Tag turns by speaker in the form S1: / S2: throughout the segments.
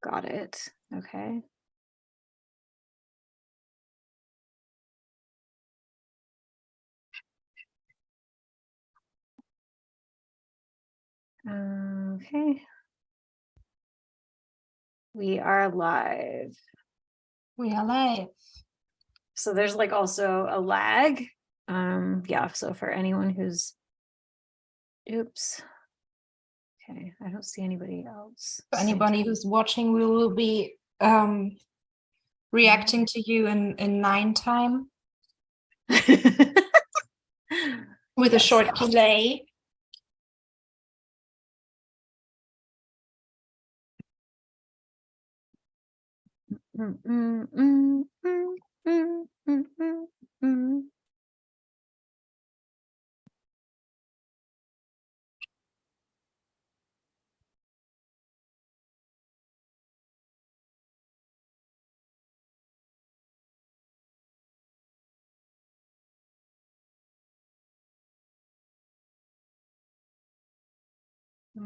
S1: Got it. Okay. Okay. We are live.
S2: We are live.
S1: So there's like also a lag. Yeah, so for anyone who's oops. Okay, I don't see anybody else.
S2: For anybody who's watching, we will be reacting to you in 9 time with a short delay.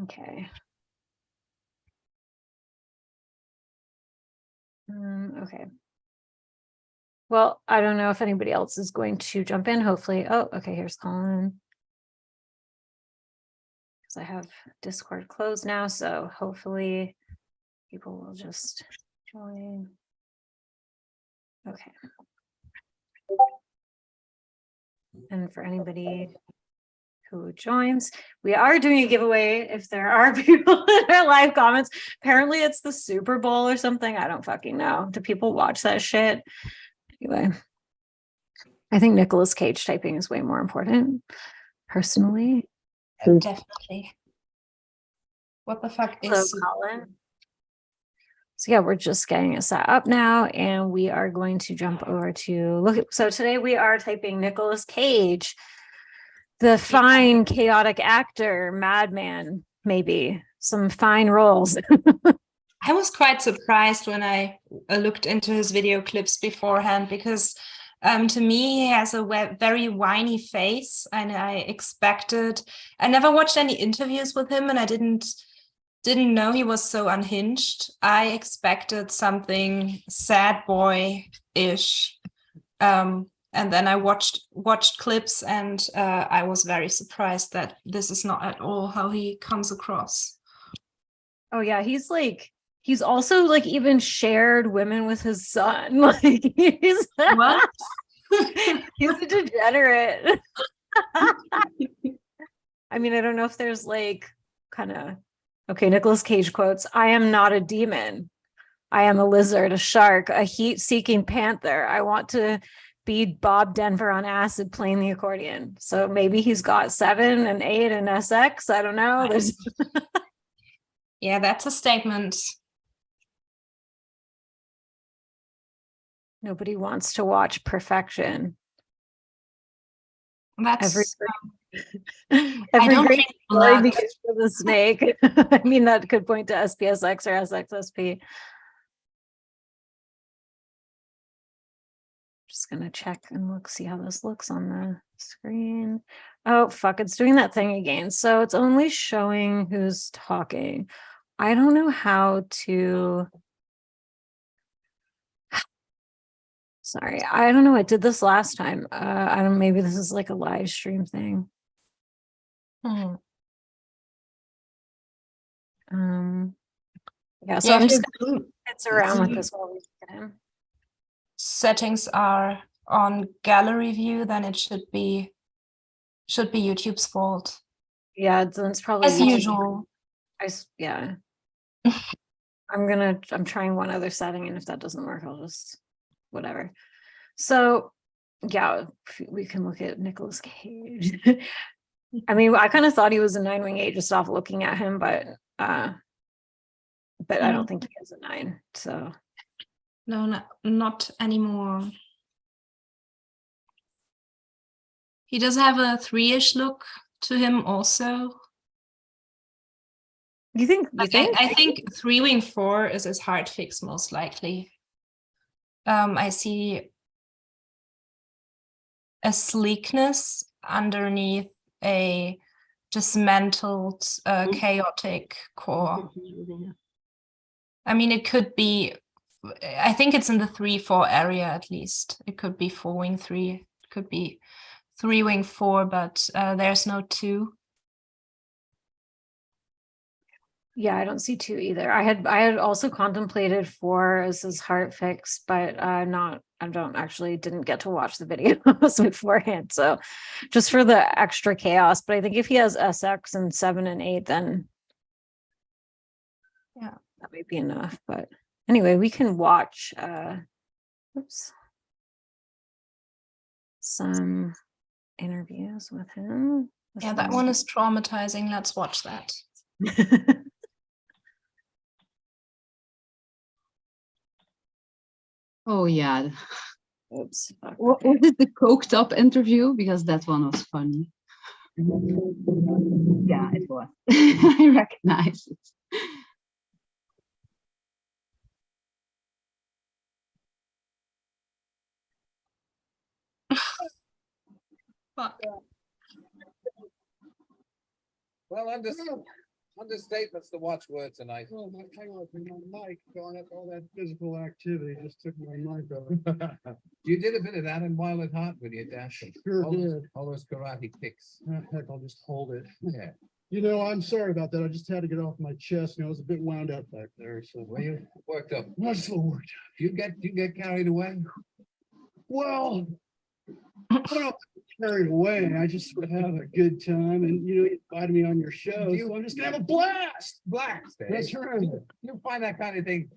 S1: Okay. Okay. Well, I don't know if anybody else is going to jump in. Hopefully. Oh, okay. Here's Colin. Because I have Discord closed now, so hopefully people will just join. Okay. And for anybody who joins, we are doing a giveaway if there are people in our live comments. Apparently it's the Super Bowl or something. I don't fucking know. Do people watch that shit? Anyway, I think Nicolas Cage typing is way more important, personally.
S2: Definitely. What the fuck
S1: Hello,
S2: is
S1: Colin. So yeah, we're just getting it set up now, and we are going to jump over to look at. So today we are typing Nicolas Cage, the fine, chaotic actor, madman, maybe some fine roles.
S2: I was quite surprised when I looked into his video clips beforehand, because to me, he has a very whiny face, and I never watched any interviews with him, and I didn't know he was so unhinged. I expected something sad boy-ish. And then I watched clips, and I was very surprised that this is not at all how he comes across.
S1: Oh yeah, he's also like even shared women with his son. Like he's
S2: What?
S1: He's a degenerate. I mean, I don't know if there's like kind of okay, Nicolas Cage quotes, "I am not a demon. I am a lizard, a shark, a heat-seeking panther. I want to be Bob Denver on acid playing the accordion." So maybe he's got 7 and 8 and SX. I don't know. There's
S2: yeah, that's a statement.
S1: Nobody wants to watch perfection.
S2: That's
S1: every great story begins with a snake. I mean, that could point to SPSX or SXSP. Just gonna check and look, see how this looks on the screen. Oh fuck, it's doing that thing again. So it's only showing who's talking. I don't know how to. Sorry, I don't know. I did this last time. I don't. Maybe this is like a live stream thing. Yeah. So I'm just gonna fits around with this while we look at him.
S2: Settings are on gallery view, then it should be YouTube's fault.
S1: Yeah, it's probably
S2: as usual.
S1: Yeah. I'm trying one other setting, and if that doesn't work, I'll just whatever. So yeah, we can look at Nicolas Cage. I mean, I kind of thought he was a 9-wing-8 just off looking at him, but I don't think he has a 9. So
S2: no, not anymore. He does have a 3-ish look to him also.
S1: You think?
S2: I think 3-wing-4 is his hard fix most likely. I see a sleekness underneath a dismantled, chaotic core. I mean, it could be, I think it's in the 3-4 area at least. It could be 4 wing 3, it could be 3 wing 4, but there's no 2.
S1: Yeah, I don't see 2 either. I had also contemplated 4 as his heart fix, but didn't get to watch the videos beforehand. So just for the extra chaos. But I think if he has SX and 7 and 8, then
S2: Yeah,
S1: that might be enough. But anyway, we can watch some interviews with him.
S2: yeah, that one is traumatizing. Let's watch that.
S3: Oh yeah.
S1: Oops.
S3: What was it, the coked up interview? Because that one was funny. Yeah, it was. I recognize it.
S4: Well, understatement's the watchword tonight.
S5: Oh, my mic going up, all that physical activity just took my mic off.
S4: You did a bit of that in Wild at Heart with your dash.
S5: Sure
S4: all
S5: did.
S4: all those karate kicks.
S5: Heck, I'll just hold it.
S4: Yeah.
S5: You know, I'm sorry about that. I just had to get off my chest. You know, I was a bit wound up back there. So
S4: Were you worked up?
S5: I was a little worked.
S4: You get carried away?
S5: Well, I don't get carried away. I just would have a good time, and you know, you invited me on your show, so I'm just gonna have a blast.
S4: Blast, eh?
S5: That's right.
S4: You find that kind of thing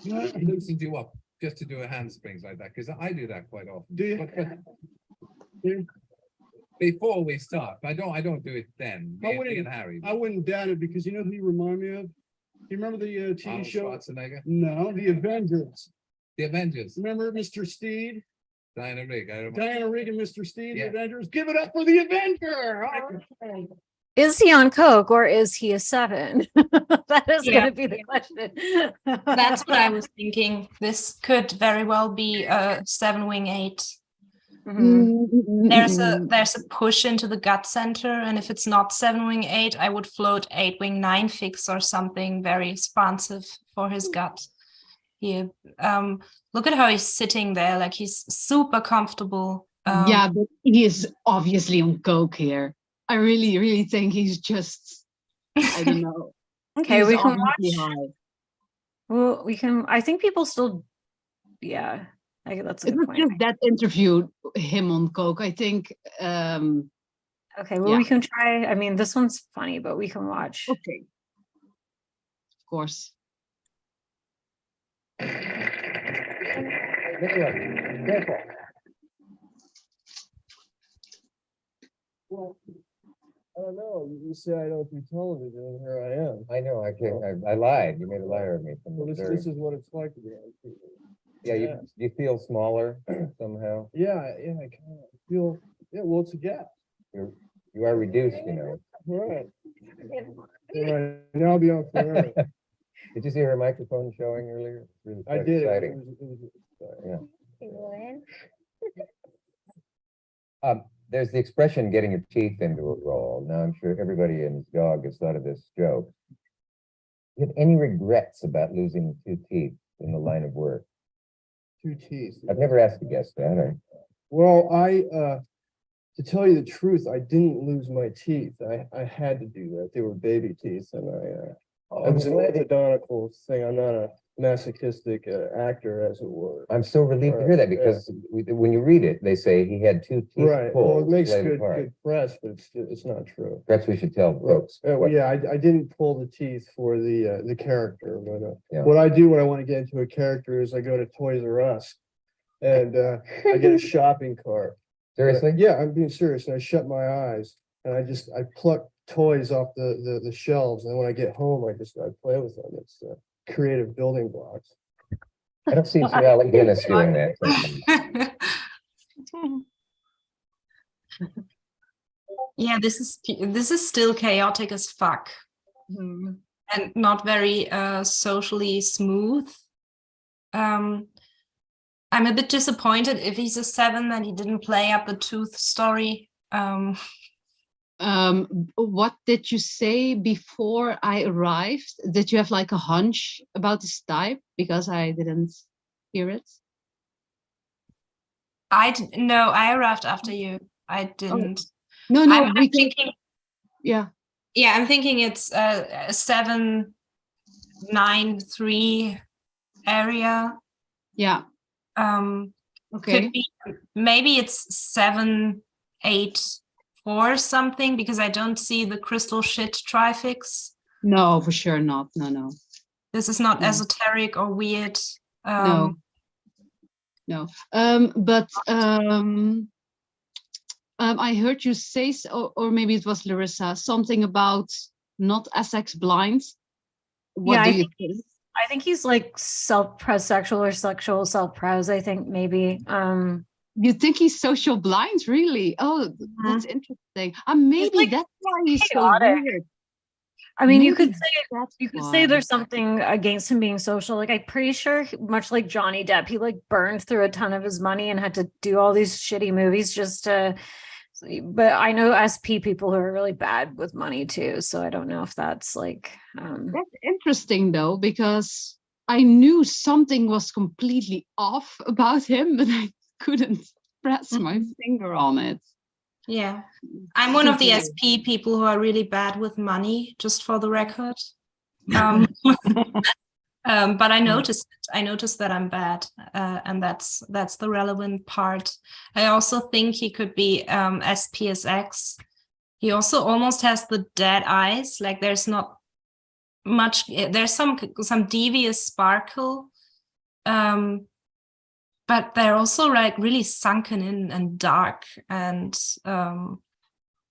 S4: loosens you up just to do a handsprings like that, because I do that quite often.
S5: Do you?
S4: But before we start, I don't do it then.
S5: I
S4: Me
S5: wouldn't-
S4: and Harry.
S5: I wouldn't doubt it, because you know who you remind me of? You remember the TV
S4: Arnold
S5: show?
S4: Schwarzenegger,
S5: No, the Avengers.
S4: The Avengers,
S5: Remember Mr. Steed?
S4: Diana Rigg. I remember.
S5: Diana Rigg and Mr. Steed,
S4: Yeah.
S5: the Avengers. Give it up for the Avenger! All right.
S1: Is he on coke or is he a 7? That is
S2: Yeah.
S1: going to be the question.
S2: That's what I was thinking. This could very well be a 7 wing 8.
S1: Mhm.
S2: There's a push into the gut center, and if it's not 7 wing 8, I would float 8 wing 9 fix or something very expansive for his gut. Here, look at how he's sitting there, like he's super comfortable.
S3: Yeah, but he is obviously on coke here. I really, really think he's just, I don't know.
S1: Okay,
S3: He's
S1: we can
S3: obviously
S1: watch.
S3: high.
S1: Well, we can. I think people still. Yeah, that's a
S3: It's
S1: good
S3: not
S1: point.
S3: just that interview, him on coke. I think.
S1: Okay, well,
S3: yeah.
S1: we can try. I mean, this one's funny, but we can watch.
S3: Okay. Of course.
S4: Careful.
S5: Well, I don't know. You say I don't do television, and here I am.
S4: I know, I can't, I lied, you made a liar of me. from
S5: Well,
S4: the
S5: this
S4: very-
S5: is what it's like to be on TV.
S4: Yeah, you feel smaller somehow,
S5: Yeah, I kind of feel, yeah, well, it's a gap.
S4: you are reduced, you know.
S5: Right. Right, now I'll be on forever.
S4: Did you see her microphone showing earlier? Really
S5: I
S4: quite
S5: did.
S4: exciting. Yeah. There's the expression getting your teeth into a roll. Now, I'm sure everybody and his dog has thought of this joke. Do you have any regrets about losing 2 teeth in the line of work?
S5: 2 teeth.
S4: I've never asked a guest that.
S5: Well, to tell you the truth, I didn't lose my teeth. I had to do that. They were baby teeth, and it was an orthodontical thing. I'm not a masochistic actor, as it were.
S4: I'm so relieved to hear that, because when you read it, they say he had 2 teeth
S5: Right. Well,
S4: pulled.
S5: it makes
S4: splayed
S5: good
S4: apart.
S5: press, but it's not true.
S4: Perhaps we should tell folks.
S5: Yeah, I didn't pull the teeth for the character, but
S4: Yeah.
S5: what I do when I want to get into a character is I go to Toys R Us, and I get a shopping cart.
S4: Seriously?
S5: Yeah, I'm being serious. And I shut my eyes and I pluck toys off the shelves. And when I get home, I play with them. It's creative building blocks.
S4: I don't see Alec Guinness doing that.
S2: Yeah, this is still chaotic as fuck.
S1: Mhm.
S2: And not very socially smooth. I'm a bit disappointed if he's a 7 that he didn't play up the tooth story.
S3: What did you say before I arrived? Did you have like a hunch about this type? Because I didn't hear it.
S2: No, I arrived after you. I didn't.
S3: No,
S2: I'm
S3: we can.
S2: thinking.
S3: Yeah.
S2: Yeah, I'm thinking it's a 7-9-3 area.
S3: Yeah. Okay.
S2: Could be, maybe it's 7-8-4 something, because I don't see the crystal shit trifix.
S3: No, for sure not. No.
S2: This is not
S3: No.
S2: esoteric or weird.
S3: No. But I heard you say, or maybe it was Larissa, something about not SX blind. What do you think?
S1: I think he's like self-pres sexual or sexual self-pres, I think maybe.
S3: You think he's social blind, really? Oh, that's interesting. Maybe
S1: like
S3: that's why he's
S1: chaotic.
S3: so weird.
S1: I mean,
S3: Maybe
S1: you could
S3: that's
S1: say
S3: why.
S1: there's something against him being social. Like, I'm pretty sure, much like Johnny Depp, he like burned through a ton of his money and had to do all these shitty movies just to. But I know SP people who are really bad with money too, so I don't know if that's like.
S3: That's interesting though, because I knew something was completely off about him, but I couldn't press my finger on it.
S2: Yeah, I'm one of the SP people who are really bad with money, just for the record. But I noticed that I'm bad, and that's the relevant part. I also think he could be SPSX. He also almost has the dead eyes. Like there's not much. There's some devious sparkle, but they're also like really sunken in and dark and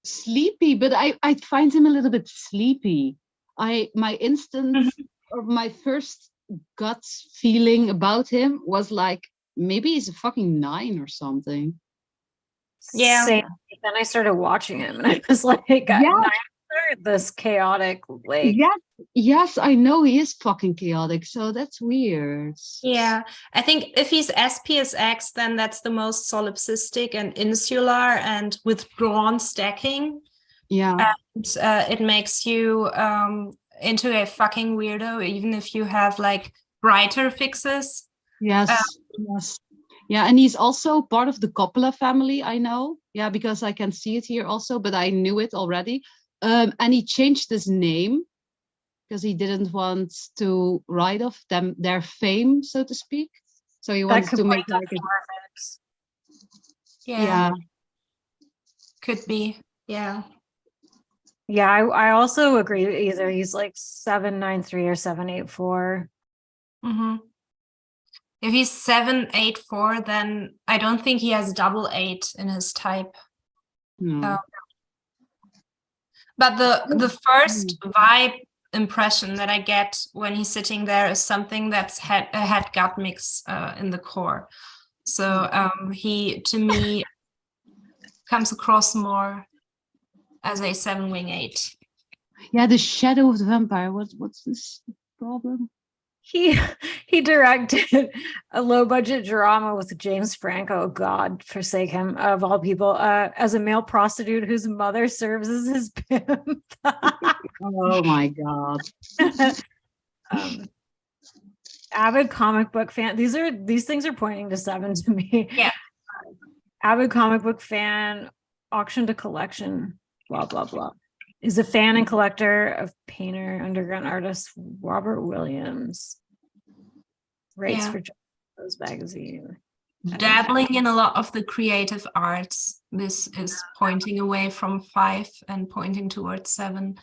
S3: sleepy. But I find him a little bit sleepy. My instant. Or my first gut feeling about him was like, maybe he's a fucking 9 or something.
S2: Yeah.
S1: Same. Then I started watching him and I was like, this chaotic, like.
S3: Yes, I know he is fucking chaotic, so that's weird.
S2: Yeah, I think if he's SPSX, then that's the most solipsistic and insular and withdrawn stacking.
S3: Yeah.
S2: And it makes you into a fucking weirdo, even if you have like brighter fixes.
S3: Yes. Yeah, and he's also part of the Coppola family, I know. Yeah, because I can see it here also, but I knew it already. And he changed his name because he didn't want to write off their fame, so to speak. So he wanted to make like
S2: yeah. Could be. Yeah.
S1: Yeah, I also agree. Either he's like 7-9-3 or 7-8-4.
S2: If he's 7-8-4, then I don't think he has 8-8 in his type.
S3: No.
S2: But the first vibe impression that I get when he's sitting there is something that's a head gut mix in the core. So he, to me, comes across more as a 7-wing-8.
S3: Yeah, the shadow of the vampire. What's this problem?
S1: He directed a low budget drama with James Franco. God forsake him, of all people, as a male prostitute whose mother serves as his pimp.
S3: Oh my God.
S1: Avid comic book fan. These things are pointing to 7 to me.
S2: Yeah.
S1: Avid comic book fan, auction to collection, blah blah blah. Is a fan and collector of painter, underground artist Robert Williams. Writes for Joe's magazine.
S2: Dabbling in a lot of the creative arts. This is pointing away from 5 and pointing towards 7.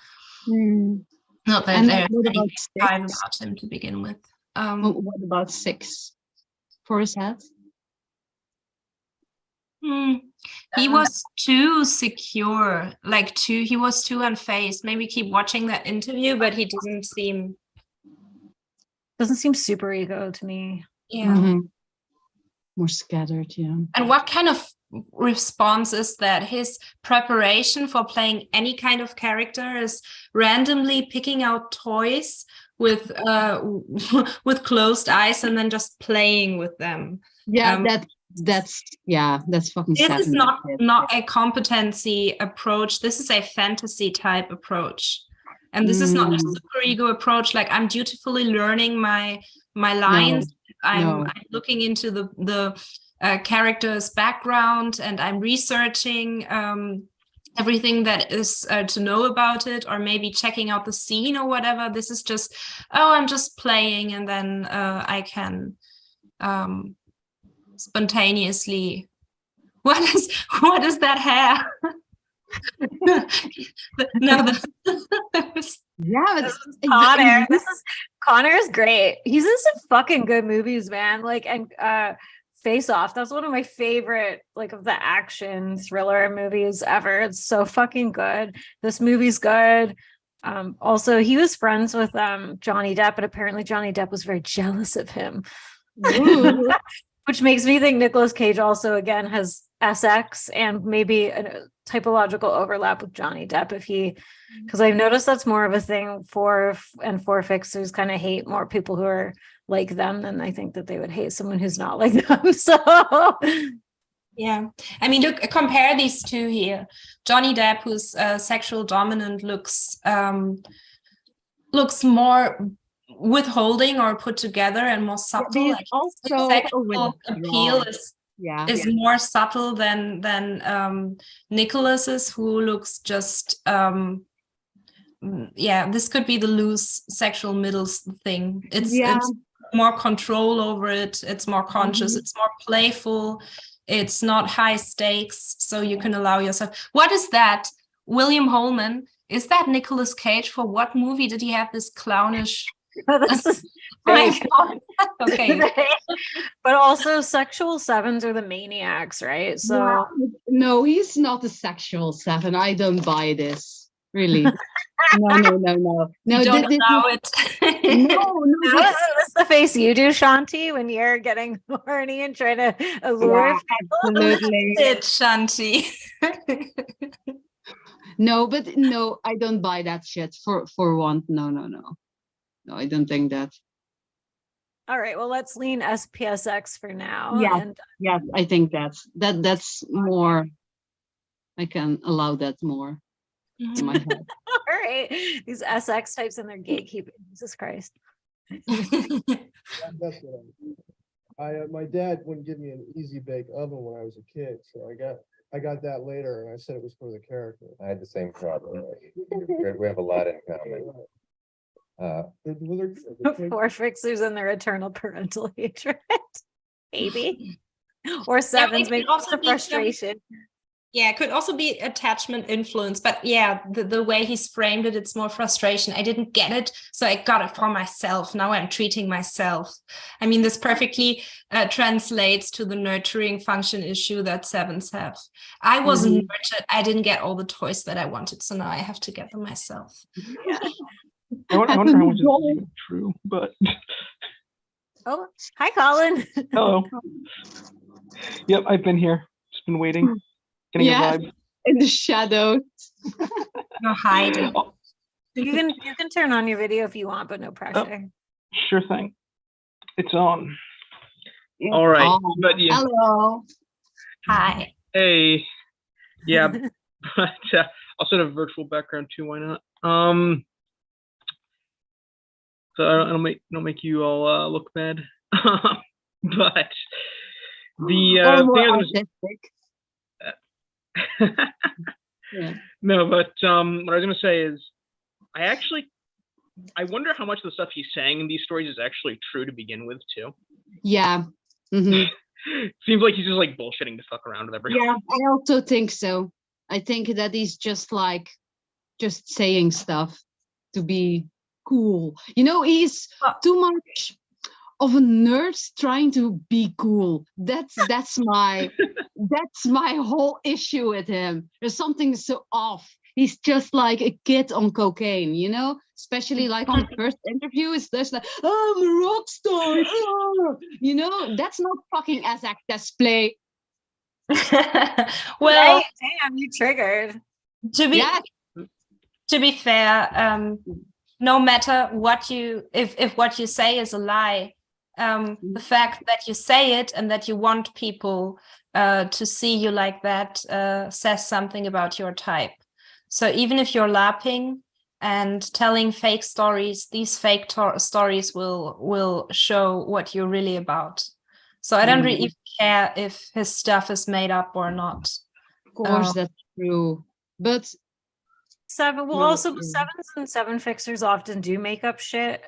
S2: Not that there's any 5 about him to begin with.
S3: What about 6 for his head?
S2: He was too secure, he was too unfazed. Maybe keep watching that interview, but he doesn't seem
S1: super ego to me.
S2: Yeah.
S3: More scattered, yeah.
S2: And what kind of response is that? His preparation for playing any kind of character is randomly picking out toys with closed eyes and then just playing with them.
S3: Yeah, that's fucking
S2: This
S3: sad.
S2: is not a competency approach. This is a fantasy type approach. And this is not a super ego approach. Like, I'm dutifully learning my lines. I'm looking into the character's background, and I'm researching everything that is to know about it, or maybe checking out the scene or whatever. This is just, I'm just playing, and then I can spontaneously. What is that hair?
S1: Connor. Connor is great. He's in some fucking good movies, man. Like, and Face Off. That's one of my favorite, like, of the action thriller movies ever. It's so fucking good. This movie's good. Also, he was friends with Johnny Depp, but apparently Johnny Depp was very jealous of him. Which makes me think Nicolas Cage also, again, has SX and maybe a typological overlap with Johnny Depp, because I've noticed that's more of a thing for fixers kind of hate more people who are like them than I think that they would hate someone who's not like them. So
S2: yeah, I mean, look, compare these two here. Johnny Depp, who's sexual dominant, looks more withholding or put together and more subtle. Like,
S3: also
S2: sexual appeal is more subtle than Nicolas's, who looks just this could be the loose sexual middles thing. It's more control over it. It's more conscious. It's more playful. It's not high stakes, so you can allow yourself. What is that? William Holman, is that Nicolas Cage? For what movie did he have this clownish?
S1: This is
S2: okay.
S1: But also sexual sevens are the maniacs, right? So
S3: no, he's not a sexual seven. I don't buy this. Really. No.
S2: You don't allow it.
S1: No. Is this the face you do, Shanti, when you're getting horny and trying to allure people?
S3: Absolutely.
S2: It's Shanti.
S3: No, I don't buy that shit for one. No, I don't think that.
S1: All right, well, let's lean SPSX for now.
S3: Yes, I think that's more. I can allow that more in my head.
S1: All right, these SX types and their gatekeeping. Jesus Christ.
S5: That's what my dad wouldn't give me an easy bake oven when I was a kid, so I got that later, and I said it was for the character.
S4: I had the same problem. We have a lot in common.
S1: Four fixers and their eternal parental hatred. Maybe. Or sevens, maybe also frustration.
S2: Yeah, it could also be attachment influence, but yeah, the way he's framed it, it's more frustration. I didn't get it, so I got it for myself. Now I'm treating myself. I mean, this perfectly translates to the nurturing function issue that sevens have. I was nurtured. I didn't get all the toys that I wanted, so now I have to get them myself.
S1: Yeah.
S6: I wonder how much is even true, but...
S1: Oh, hi, Colin.
S6: Hello. Yep, I've been here. Just been waiting. Getting a vibe.
S3: In the shadows.
S2: No hiding.
S1: You can turn on your video if you want, but no pressure.
S6: Sure thing. It's on. All right. But yeah.
S3: Hello.
S2: Hi.
S6: Hey. Yeah, but I'll set a virtual background too. Why not? So I don't make you all look bad. But the no, but what I was gonna say is, I wonder how much of the stuff he's saying in these stories is actually true to begin with too.
S3: Yeah. Mm-hmm.
S6: Seems like he's just like bullshitting to fuck around with everyone.
S3: Yeah, I also think so. I think that he's just saying stuff to be cool. You know, he's too much of a nerd trying to be cool. That's my whole issue with him. There's something so off. He's just like a kid on cocaine, you know? Especially like on the first interview, it's just like, oh, I'm a rock star. Oh. You know, that's not fucking SX display.
S2: Well,
S1: damn, you triggered.
S2: To be fair, no matter what if what you say is a lie, the fact that you say it and that you want people to see you like that says something about your type. So even if you're lapping and telling fake stories, these fake stories will show what you're really about. So I don't really even care if his stuff is made up or not.
S3: Of course, that's true. But
S1: also sevens and seven fixers often do make up shit.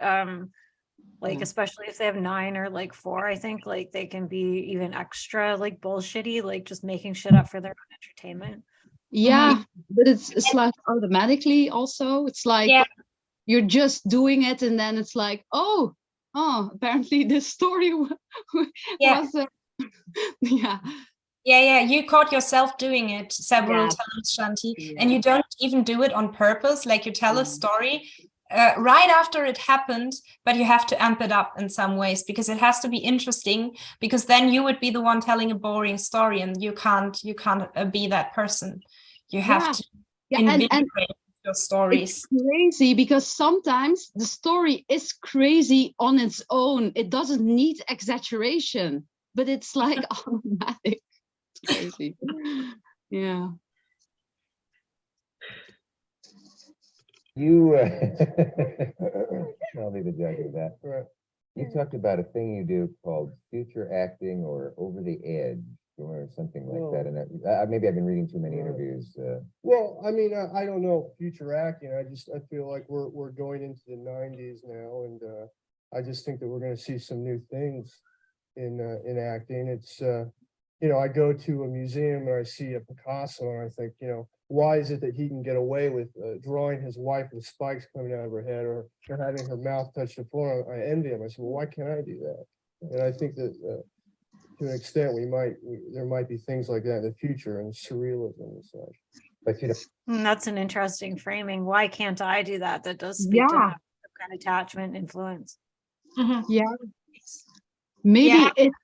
S1: Like especially if they have 9 or like 4, I think like they can be even extra like bullshitty, like just making shit up for their own entertainment.
S3: yeah, but it's like automatically also. It's like you're just doing it, and then it's like, oh, apparently this story was
S2: Yeah, you caught yourself doing it several times, Shanti, and you don't even do it on purpose. Like you tell a story right after it happened, but you have to amp it up in some ways because it has to be interesting, because then you would be the one telling a boring story, and you can't be that person. You have to invigorate your stories.
S3: It's crazy because sometimes the story is crazy on its own. It doesn't need exaggeration, but it's like automatic. It's crazy. Yeah.
S4: You, I'll leave the judge of that.
S5: Right.
S4: You talked about a thing you do called future acting or over the edge or something like that. And maybe I've been reading too many interviews.
S5: Well, I mean, I don't know future acting. I feel like we're going into the 90s now, and I just think that we're going to see some new things in acting. It's I go to a museum and I see a Picasso, and I think, why is it that he can get away with drawing his wife with spikes coming out of her head, or having her mouth touch the floor? I envy him. I said, well, why can't I do that? And I think that to an extent, there might be things like that in the future, and surrealism and such.
S4: But
S1: that's an interesting framing. Why can't I do that? That does speak to some kind of attachment influence.
S3: Yeah. Maybe it's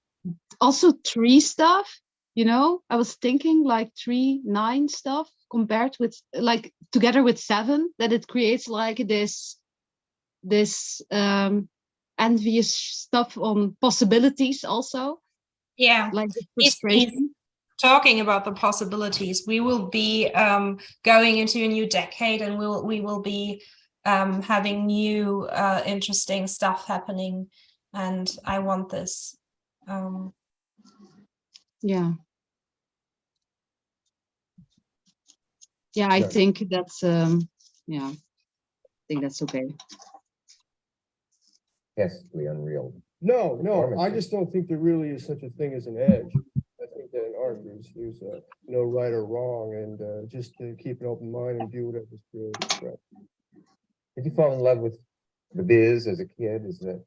S3: also 3 stuff. I was thinking like 3, 9 stuff compared with like together with 7, that it creates like this envious stuff on possibilities also.
S2: Yeah,
S3: like the frustration.
S2: Talking about the possibilities, we will be going into a new decade, and we will be having new interesting stuff happening, and I want this.
S3: I think that's I think that's okay.
S4: Testly unreal.
S5: No, I just don't think there really is such a thing as an edge. I think that in art there's no right or wrong, and just to keep an open mind and do whatever's creative. Right.
S4: Did you fall in love with the biz as a kid? Is that?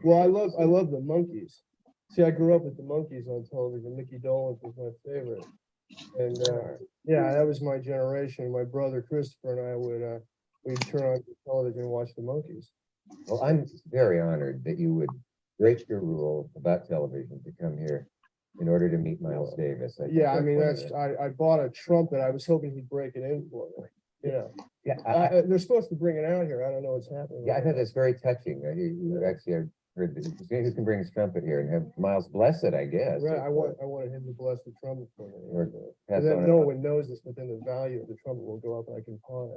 S5: Well, I love the Monkees. See, I grew up with the Monkees on television. Mickey Dolenz was my favorite, and that was my generation. My brother Christopher and I we'd turn on the television and watch the Monkees.
S4: Well, I'm very honored that you would break your rule about television to come here in order to meet Miles Davis.
S5: I mean, I bought a trumpet. I was hoping he'd break it in for me. They're supposed to bring it out here. I don't know what's happening.
S4: Yeah, I thought that's very touching. Actually, I heard that he can bring his trumpet here and have Miles bless it, I guess.
S5: Right, I wanted him to bless the trumpet for me. And then no one knows this, but then the value of the trumpet will go up and I can pawn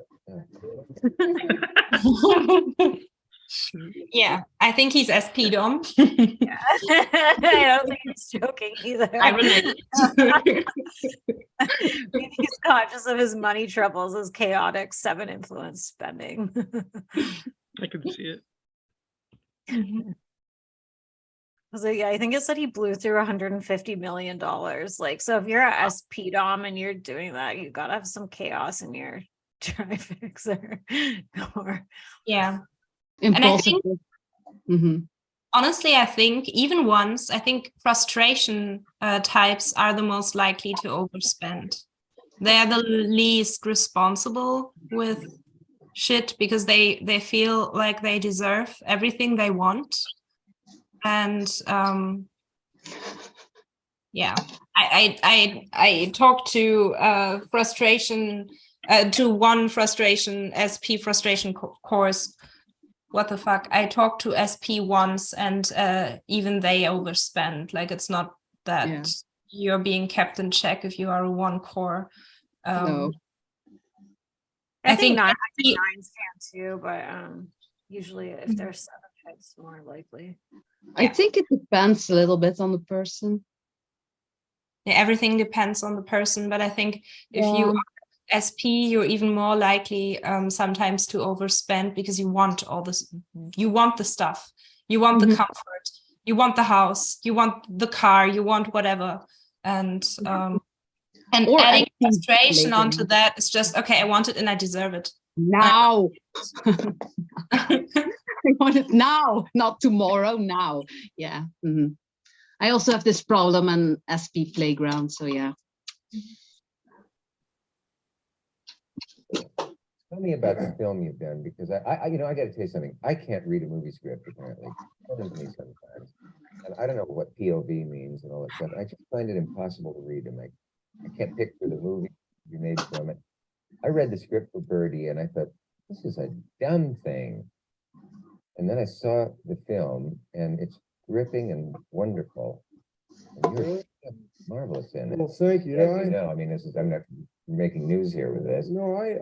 S5: it.
S2: Yeah, I think he's SP-dom.
S1: I don't think he's joking either.
S2: I relate.
S1: He's conscious of his money troubles, his chaotic 7 influence spending.
S6: I can see it.
S1: So I think it said he blew through $150 million. Like, so if you're a SP-dom and you're doing that, you gotta have some chaos in your trifix or
S3: Impulsive.
S2: Honestly, I think frustration types are the most likely to overspend. They're the least responsible with shit because they feel like they deserve everything they want. And I talked to frustration to one frustration SP frustration course what the fuck? I talked to SP once, and even they overspend. Like, it's not that
S3: Yeah.
S2: you're being kept in check if you are a one core.
S3: No.
S1: I think
S2: SP
S1: nines can too, but usually if there's 7, it's more likely.
S3: I think it depends a little bit on the person.
S2: Yeah, everything depends on the person, but I think if you are SP, you're even more likely sometimes to overspend because you want all this, you want the stuff, you want the comfort, you want the house, you want the car, you want whatever. And
S3: Or
S2: adding
S3: anything
S2: frustration
S3: later.
S2: onto that is just, okay, I want it and I deserve it.
S3: Now. I want it now, not tomorrow, now. Yeah. I also have this problem in SP Playground, so yeah.
S4: Tell me about the film you've done, because I you know, I got to tell you something. I can't read a movie script apparently. It to me sometimes, and I don't know what POV means and all that stuff. I just find it impossible to read them. I can't picture the movie you made from it. I read the script for Birdie, and I thought, this is a dumb thing. And then I saw the film, and it's gripping and wonderful. And you're marvelous in it.
S5: Well, thank you.
S4: I mean, I'm not making news here with this.
S5: No, I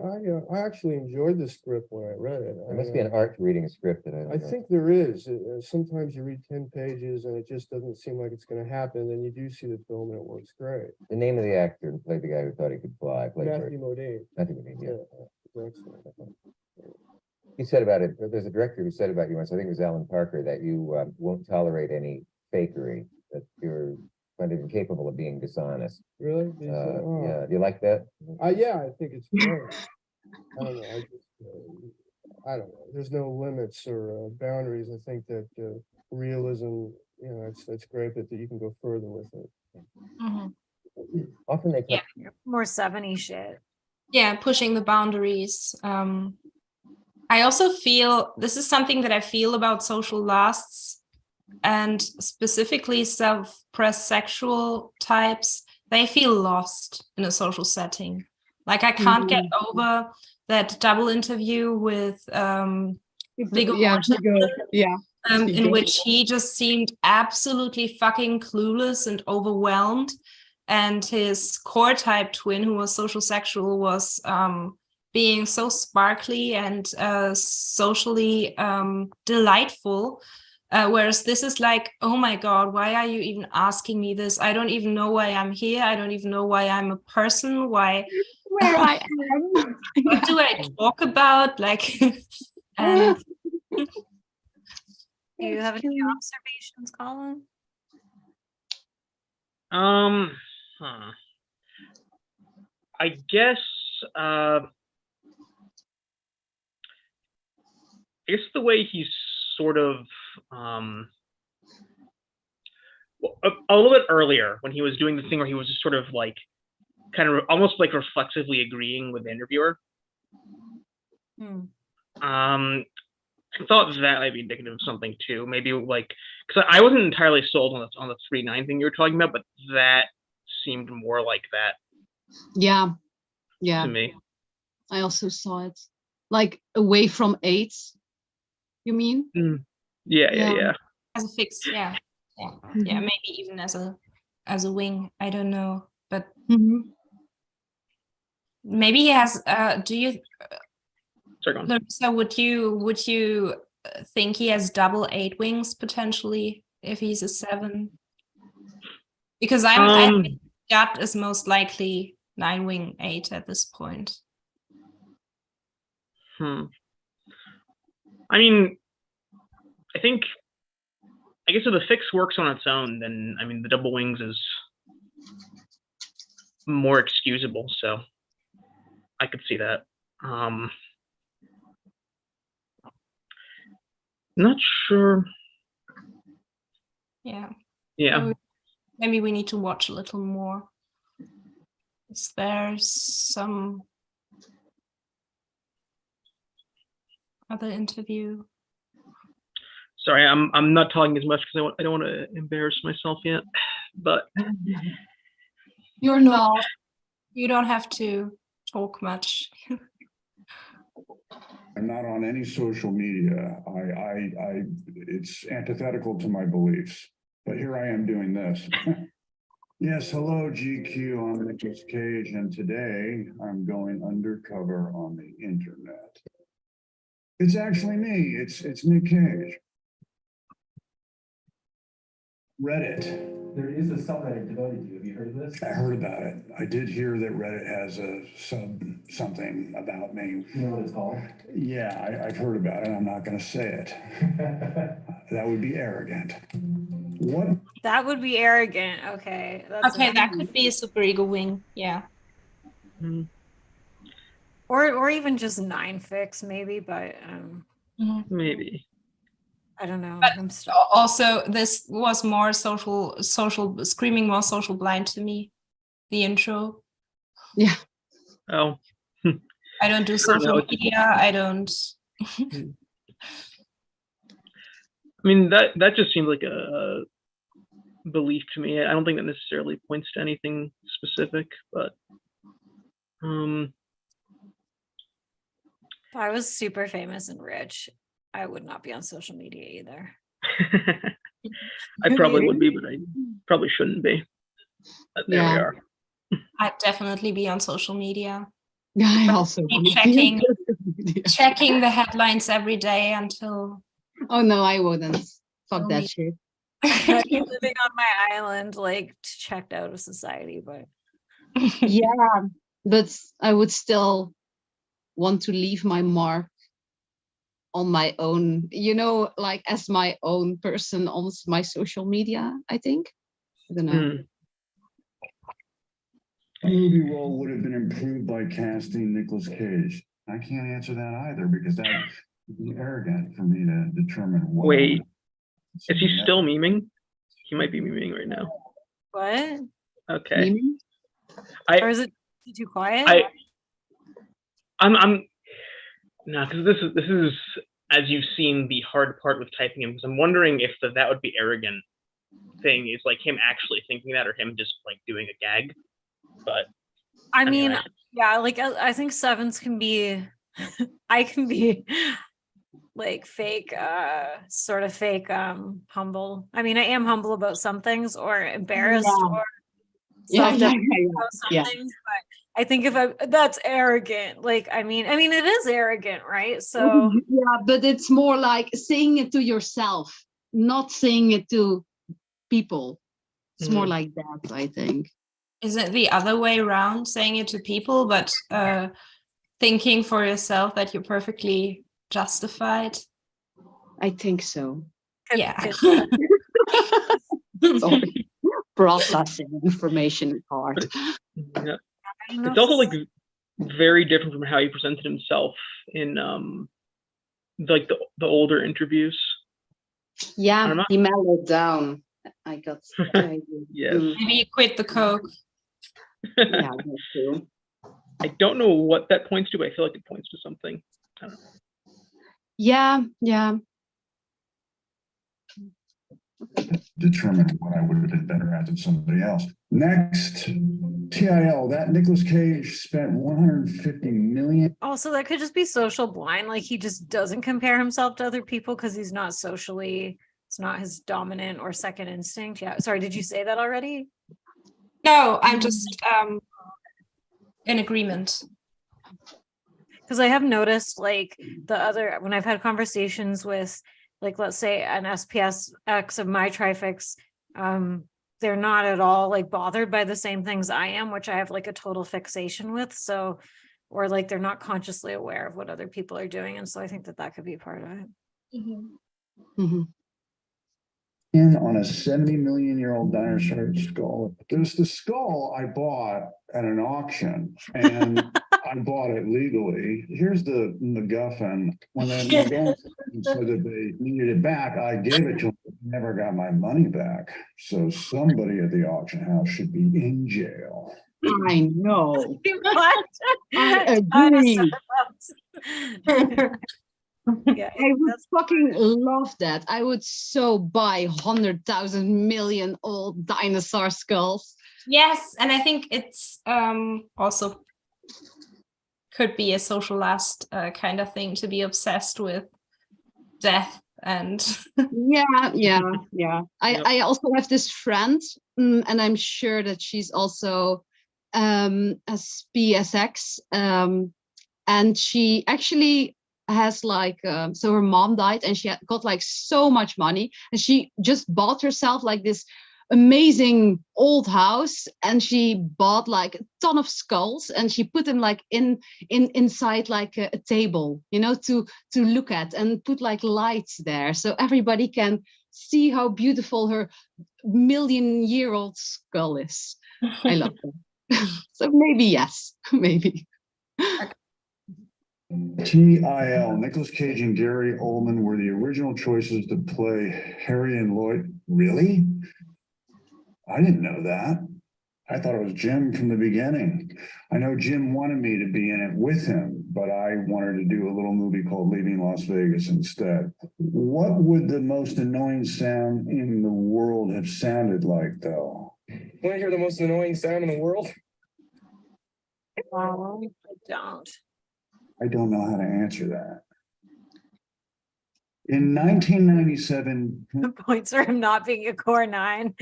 S5: actually enjoyed the script when I read it.
S4: There must be an art to reading a script that
S5: I think there is. Sometimes you read 10 pages and it just doesn't seem like it's going to happen. Then you do see the film and it works great.
S4: The name of the actor who played the guy who thought he could fly.
S5: Matthew Modine.
S4: Matthew Modine, yeah.
S5: Excellent.
S4: He said about it, there's a director who said about you once, I think it was Alan Parker, that you won't tolerate any fakery, that you're kind of incapable of being dishonest.
S5: Really?
S4: Yeah, do you like that?
S5: Yeah, I think it's great. I don't know. I don't know. There's no limits or boundaries. I think that realism, it's great that you can go further with it.
S4: Often they talk,
S1: More 70 shit.
S2: Yeah, pushing the boundaries. I also feel, this is something that I feel about social lasts, and specifically self-pressed sexual types. They feel lost in a social setting. Like, I can't get over that double interview with Viggo Mortensen, in which he just seemed absolutely fucking clueless and overwhelmed. And his core type twin, who was social sexual, was being so sparkly and socially delightful. Whereas this is like, oh my God, why are you even asking me this? I don't even know why I'm here. I don't even know why I'm a person. Where I am. What do I talk about? Like, and
S1: Do you have any observations, Colin?
S7: I guess the way he's sort of a little bit earlier, when he was doing the thing where he was just sort of like kind of almost like reflexively agreeing with the interviewer. I thought that might be indicative of something too. Maybe like, because I wasn't entirely sold on the 3-9 thing you were talking about, but that seemed more like that.
S3: Yeah.
S7: To me.
S3: I also saw it. Like, away from 8, you mean?
S7: Yeah.
S2: As a fix, yeah, maybe even as a wing. I don't know, but maybe he has. Do you?
S7: Sorry, go on.
S2: Larissa, would you think he has double 8 wings potentially if he's a 7? Because I think that is most likely 9 wing 8 at this point.
S7: I mean, I guess if the fix works on its own, then I mean the double wings is more excusable, so I could see that. Not sure.
S2: Yeah.
S7: Maybe
S2: we need to watch a little more. Is there some other interview?
S7: Sorry, I'm not talking as much because I don't want to embarrass myself yet. But
S3: you're not.
S2: You don't have to talk much.
S8: I'm not on any social media. It's antithetical to my beliefs, but here I am doing this. Yes, hello, GQ. I'm Nic Cage, and today I'm going undercover on the internet. It's actually me. It's Nic Cage. Reddit.
S9: There is a subreddit devoted to you. Have you heard of this?
S8: I heard about it. I did hear that Reddit has a something about me.
S9: You know what it's called?
S8: Yeah, I've heard about it. I'm not going to say it. That would be arrogant. What?
S1: That would be arrogant. Okay.
S2: Okay, that could be a super ego wing. Yeah.
S7: Mhm.
S1: Or even just 9fix maybe, but
S7: Maybe.
S1: I don't know.
S2: But
S1: I'm
S2: also, this was more screaming more social blind to me. The intro.
S3: Yeah.
S7: Oh.
S2: I don't do social media. I don't.
S7: I mean, that just seemed like a belief to me. I don't think that necessarily points to anything specific, but
S1: if I was super famous and rich, I would not be on social media either.
S7: I probably would be, but I probably shouldn't be. But there we are.
S2: I'd definitely be on social media.
S3: Yeah, I also
S2: Be checking the headlines every day until.
S3: Oh no, I wouldn't. Fuck that shit.
S1: I'd be living on my island, like checked out of society, but
S3: Yeah, but I would still want to leave my mark on my own, like as my own person on my social media, I think. I don't know.
S8: A movie role would have been improved by casting Nicolas Cage. I can't answer that either because that would be arrogant for me to determine what.
S7: Wait, is he still memeing? He might be memeing right now.
S1: what?
S7: Okay.
S1: Or is it too quiet?
S7: I'm no, because this is as you've seen the hard part with typing him, because I'm wondering if that would be arrogant thing is like him actually thinking that or him just like doing a gag. But
S1: I mean, yeah, like I think sevens can be I can be like fake, sort of fake humble. I mean, I am humble about some things or embarrassed or about some things, but I think that's arrogant. Like, I mean it is arrogant, right? So
S3: yeah, but it's more like saying it to yourself, not saying it to people. It's more like that, I think.
S2: Is it the other way around, saying it to people, but thinking for yourself that you're perfectly justified?
S3: I think so.
S2: Yeah.
S3: Sorry. Processing information is hard.
S7: Yeah. It's also like very different from how he presented himself in like the older interviews.
S3: Yeah, he mellowed down. I got
S7: yes.
S2: Maybe you quit the coke.
S3: Yeah, that's true.
S7: I don't know what that points to, but I feel like it points to something. I don't know.
S3: Yeah.
S8: Determine what I would have been better at than somebody else. Next, TIL, that Nicolas Cage spent 150 million.
S1: Also, that could just be social blind. Like he just doesn't compare himself to other people because he's not socially, it's not his dominant or second instinct. Yeah. Sorry, did you say that already?
S2: No, I'm just in agreement.
S1: Because I have noticed like when I've had conversations with like, let's say an SPSX of my trifix, they're not at all like bothered by the same things I am, which I have like a total fixation with. So, or like they're not consciously aware of what other people are doing. And so I think that could be part of it.
S8: On a 70 million-year-old dinosaur skull. There's the skull I bought at an auction, and I bought it legally. Here's the MacGuffin. When they said that they needed it back, I gave it to them. Never got my money back. So somebody at the auction house should be in jail.
S3: I know.
S1: What?
S3: I agree.
S1: Yeah,
S3: I would fucking love that. I would so buy 100,000 million old dinosaur skulls.
S2: Yes, and I think it's also could be a social lust kind of thing, to be obsessed with death and
S3: Yeah.
S7: Yep.
S3: I also have this friend, and I'm sure that she's also as PSX, and she actually has like so her mom died, and she got like so much money, and she just bought herself like this amazing old house, and she bought like a ton of skulls, and she put them like inside like a table, you know, to look at, and put like lights there so everybody can see how beautiful her million-year-old skull is. I love that. So maybe yes, maybe.
S8: TIL, Nicolas Cage and Gary Oldman were the original choices to play Harry and Lloyd. Really? I didn't know that. I thought it was Jim from the beginning. I know Jim wanted me to be in it with him, but I wanted to do a little movie called Leaving Las Vegas instead. What would the most annoying sound in the world have sounded like, though?
S5: Want to hear the most annoying sound in the world?
S1: I don't.
S8: I don't know how to answer that. In 1997,
S1: The points are him not being a core 9.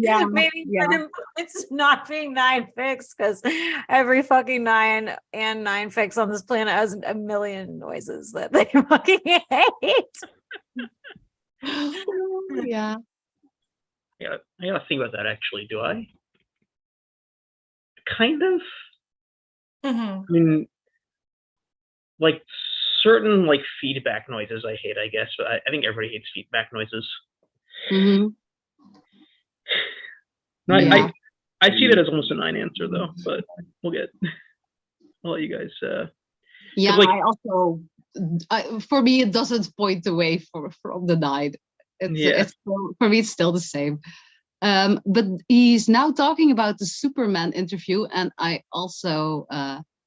S3: Yeah,
S1: Maybe
S3: yeah.
S1: for him it's not being 9 fix, because every fucking 9 and 9 fix on this planet has a million noises that they fucking hate.
S3: Yeah.
S7: Yeah, I gotta think about that actually. Do I? Kind of.
S2: Mhm.
S7: I mean, like certain like feedback noises I hate, I guess, but I think everybody hates feedback noises.
S3: Mm-hmm.
S7: No,
S3: Yeah.
S7: I see that as almost a 9 answer though, but I'll let you guys.
S3: Yeah,
S7: like-
S3: I also, for me, it doesn't point away from the 9. It's for me, it's still the same. But he's now talking about the Superman interview, and I also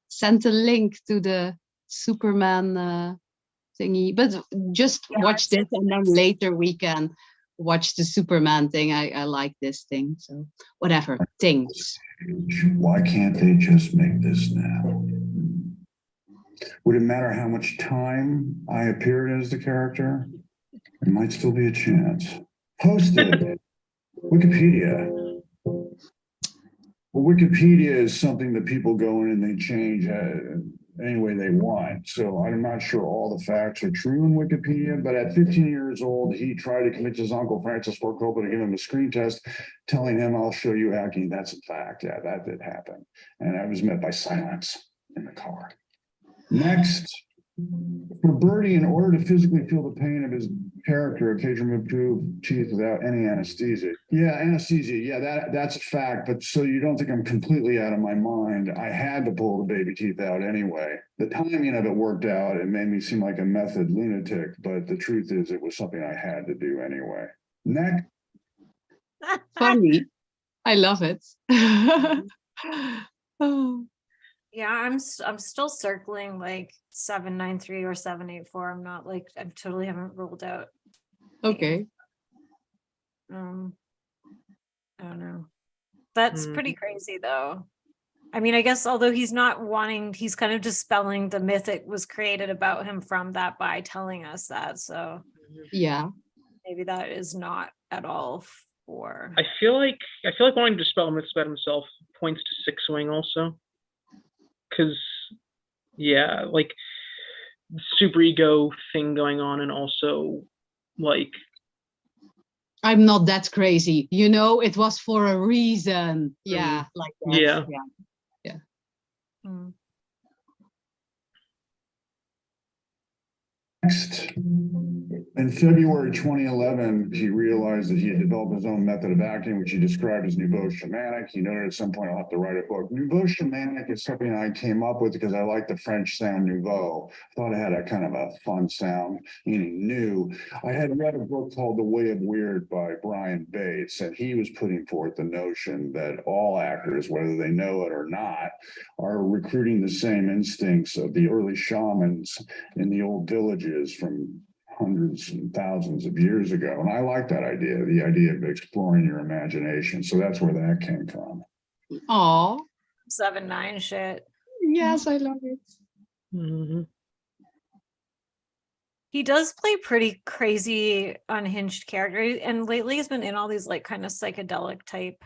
S3: sent a link to the Superman thingy. But just watch this, and then later we can watch the Superman thing. I like this thing, so whatever. Things.
S8: why can't they just make this now? Would it matter how much time I appeared as the character? There might still be a chance. Posted. Wikipedia. Well, Wikipedia is something that people go in and they change any way they want. So I'm not sure all the facts are true in Wikipedia, but at 15 years old, he tried to convince his uncle Francis Ford Coppola to give him a screen test, telling him, "I'll show you acting." That's a fact. Yeah, that did happen. And I was met by silence in the car. Next. For Birdie, in order to physically feel the pain of his character, Cage removed 2 teeth without any anesthesia. Yeah, anesthesia. Yeah, that's a fact. But so you don't think I'm completely out of my mind. I had to pull the baby teeth out anyway. The timing of it worked out. It made me seem like a method lunatic, but the truth is it was something I had to do anyway. Next.
S3: Funny. I love it. Oh.
S1: Yeah, I'm still circling like 793 or 784. I'm not like, I totally haven't ruled out.
S3: Okay.
S1: I don't know. That's pretty crazy though. I mean, I guess although he's not wanting, he's kind of dispelling the myth that was created about him from that by telling us that. So
S3: Yeah.
S1: maybe that is not at all for.
S7: I feel like wanting to dispel myths about himself points to 6 wing also. Because, yeah, like super ego thing going on, and also like
S3: I'm not that crazy, you know, it was for a reason. Yeah, like that.
S7: Yeah.
S3: Yeah.
S1: Mm.
S8: Next, in February 2011, he realized that he had developed his own method of acting, which he described as nouveau shamanic. He noted at some point I'll have to write a book. Nouveau shamanic is something I came up with because I like the French sound nouveau. I thought it had a kind of a fun sound, meaning new. I had read a book called The Way of Weird by Brian Bates, and he was putting forth the notion that all actors, whether they know it or not, are recruiting the same instincts of the early shamans in the old villages from hundreds and thousands of years ago. And I like that idea, the idea of exploring your imagination. So that's where that came from.
S3: Oh.
S1: 7-9 shit.
S3: Yes, I love it.
S7: Mhm.
S1: He does play pretty crazy, unhinged characters, and lately he's been in all these like kind of psychedelic type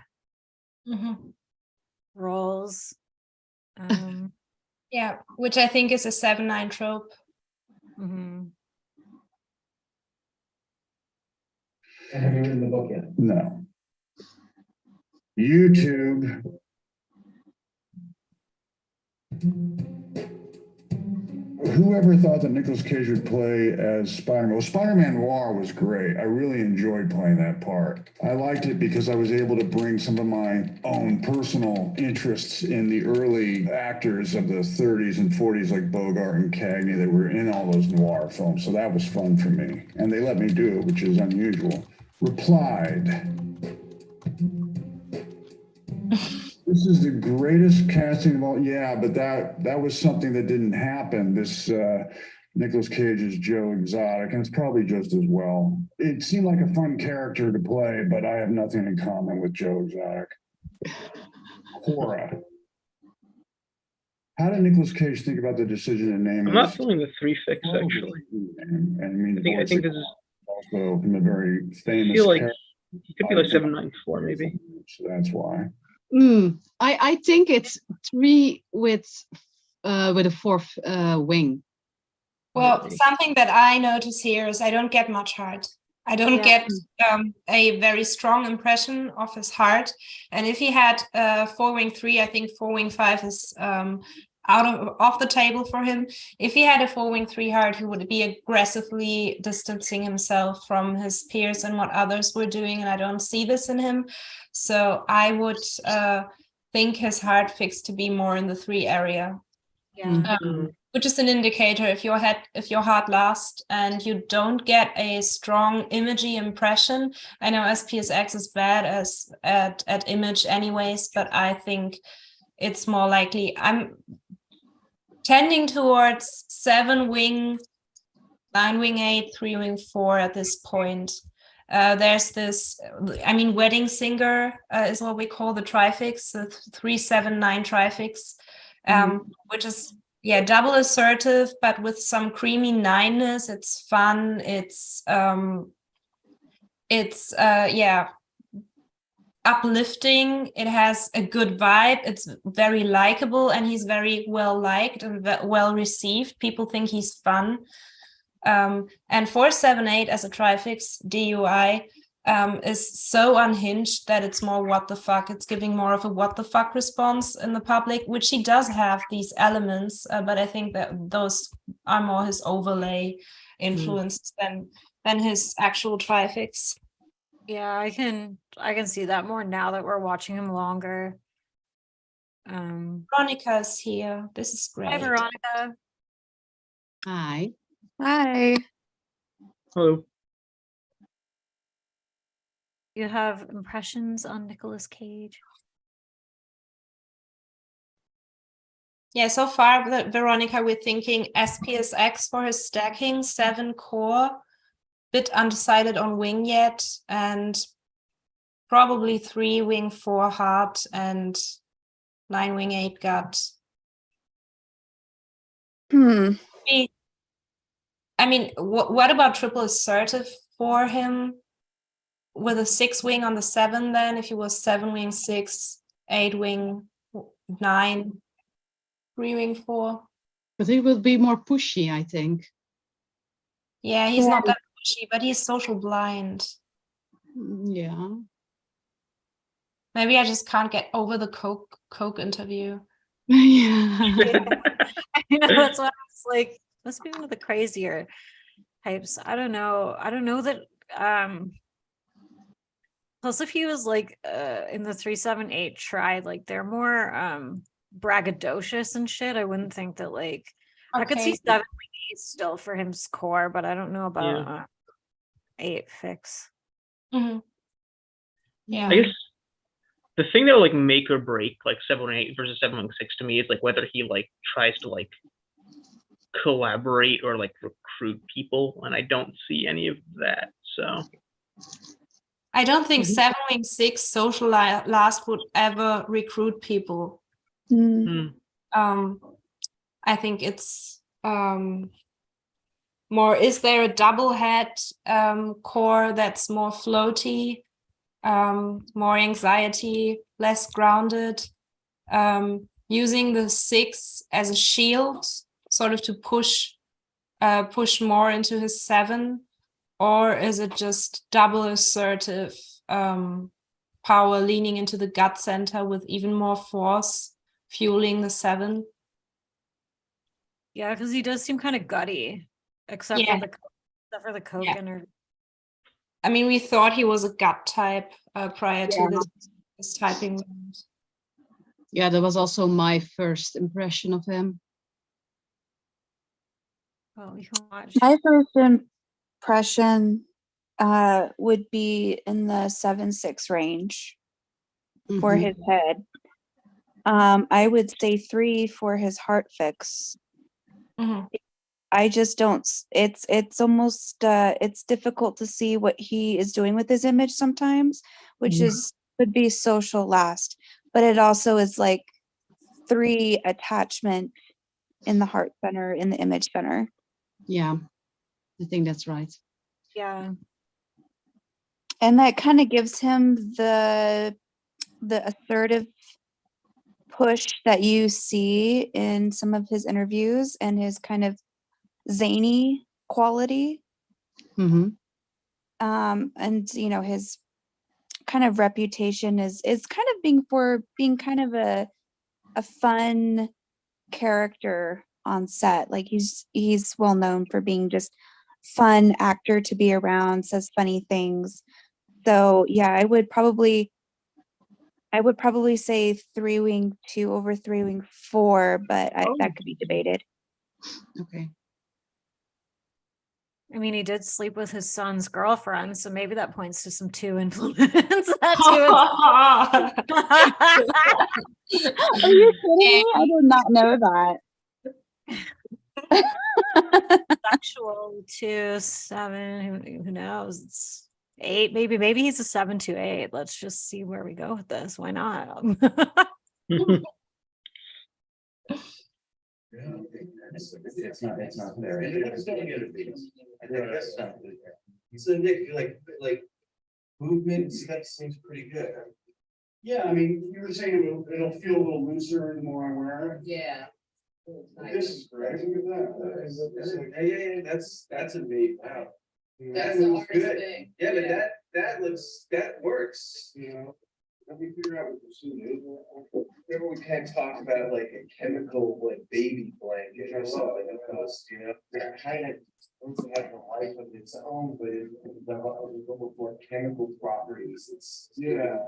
S2: Mhm.
S1: roles.
S2: Yeah, which I think is a 7-9 trope.
S1: Mhm.
S9: Have you written the book yet?
S8: No. YouTube. Whoever thought that Nicolas Cage would play as Spider-Man? Well, Spider-Man Noir was great. I really enjoyed playing that part. I liked it because I was able to bring some of my own personal interests in the early actors of the 30s and 40s, like Bogart and Cagney, that were in all those noir films. So that was fun for me. And they let me do it, which is unusual. Replied. This is the greatest casting of all. Yeah, but that was something that didn't happen. This Nicolas Cage is Joe Exotic, and it's probably just as well. It seemed like a fun character to play, but I have nothing in common with Joe Exotic. Cora. How did Nicolas Cage think about the decision to name
S7: I'm not
S8: his
S7: feeling the trifix actually.
S8: and I mean,
S7: I think this is.
S8: also from a very
S7: I
S8: famous
S7: feel like
S8: character.
S7: he could be like 794 maybe.
S8: So that's why.
S3: I think it's 3 with a 4th wing.
S2: Well, something that I notice here is I don't get much heart. I don't get a very strong impression of his heart. And if he had 4-wing 3, I think 4-wing 5 is off the table for him. If he had a 4-wing 3 heart, he would be aggressively distancing himself from his peers and what others were doing. And I don't see this in him. So I would think his heart fix to be more in the 3 area.
S1: Yeah.
S2: Which is an indicator if your heart lasts and you don't get a strong imagey impression. I know SPSX is bad at image anyways, but I think it's more likely. I'm tending towards 7-wing, 9-wing 8, 3-wing 4 at this point. There's this, I mean, wedding singer is what we call the trifix, the 3-7-9 trifix, which is double assertive, but with some creamy 9ness. It's fun. It's uplifting. It has a good vibe. It's very likable, and he's very well liked and well received. People think he's fun. And 4-7-8 as a trifix DUI is so unhinged that it's more what the fuck. It's giving more of a what the fuck response in the public, which he does have these elements, but I think that those are more his overlay influences than his actual trifix.
S1: Yeah, I can see that more now that we're watching him longer.
S2: Veronica's here. This is great.
S1: Hi, Veronica.
S3: Hi.
S1: Hi.
S7: Hello.
S1: You have impressions on Nicolas Cage?
S2: Yeah, so far, Veronica, we're thinking SPSX for his stacking, 7 core, bit undecided on wing yet, and probably 3-wing 4 heart and 9-wing 8 gut. I mean, what about triple assertive for him with a 6-wing on the 7 then, if he was 7-wing 6, 8-wing 9, 3-wing 4?
S3: But he will be more pushy, I think.
S2: Yeah, he's not that pushy, but he's social blind.
S3: Yeah.
S2: Maybe I just can't get over the Coke interview.
S3: Yeah.
S1: You know, that's what I was like. Must be one of the crazier types. I don't know that plus if he was like in the 3-7-8 tried, like they're more braggadocious and shit. I wouldn't think that like I could see 7-8 still for him score, but I don't know about 8 fix.
S2: Mm-hmm. Yeah.
S7: I guess the thing that will like make or break like 7-8 versus 7-6 to me is like whether he like tries to like collaborate or like recruit people, and I don't see any of that. So
S2: I don't think 7-wing 6 social last would ever recruit people. I think it's more, is there a double head core that's more floaty, more anxiety, less grounded, using the 6 as a shield, sort of to push more into his 7, or is it just double assertive power leaning into the gut center with even more force fueling the 7?
S1: Yeah, because he does seem kind of gutty, except
S2: Yeah.
S1: for the coke
S2: Yeah.
S1: and
S2: I mean, we thought he was a gut type prior
S3: Yeah.
S2: to this typing.
S3: Yeah, that was also my first impression of him.
S1: well, we can watch.
S10: My first impression would be in the 7-6 range for
S3: Mhm.
S10: his head. I would say 3 for his heart fix.
S2: Mhm.
S10: I just don't. It's almost it's difficult to see what he is doing with his image sometimes, which could be social last, but it also is like 3 attachment in the heart center, in the image center.
S3: Yeah, I think that's right.
S1: Yeah.
S10: And that kind of gives him the assertive push that you see in some of his interviews and his kind of zany quality.
S3: Hmm.
S10: And you know, his kind of reputation is kind of being kind of a fun character on set. Like he's well known for being just fun actor to be around, says funny things. So yeah, I would probably say 3-wing 2 over 3-wing 4, but that could be debated.
S3: Okay.
S1: I mean, he did sleep with his son's girlfriend, so maybe that points to some 2 influence. That too.
S10: Are you kidding me? I did not know that.
S1: Sexual 2, 7. Who knows? It's 8. Maybe he's a 7 to 8. Let's just see where we go with this. Why not?
S9: It's not there. So Nick, like movement seems pretty good.
S8: Yeah, I mean, you were saying it'll feel a little looser the more I wear it.
S9: Yeah.
S8: This is great. Look at that.
S9: Yeah, that's amazing. Wow.
S8: That looks good.
S9: Yeah, but that works.
S8: You know, let me figure out what this is.
S9: Maybe we can talk about like a chemical like baby blanket or something else, you know? They're kind of supposed to have a life of its own, but it develops more chemical properties. It's
S8: The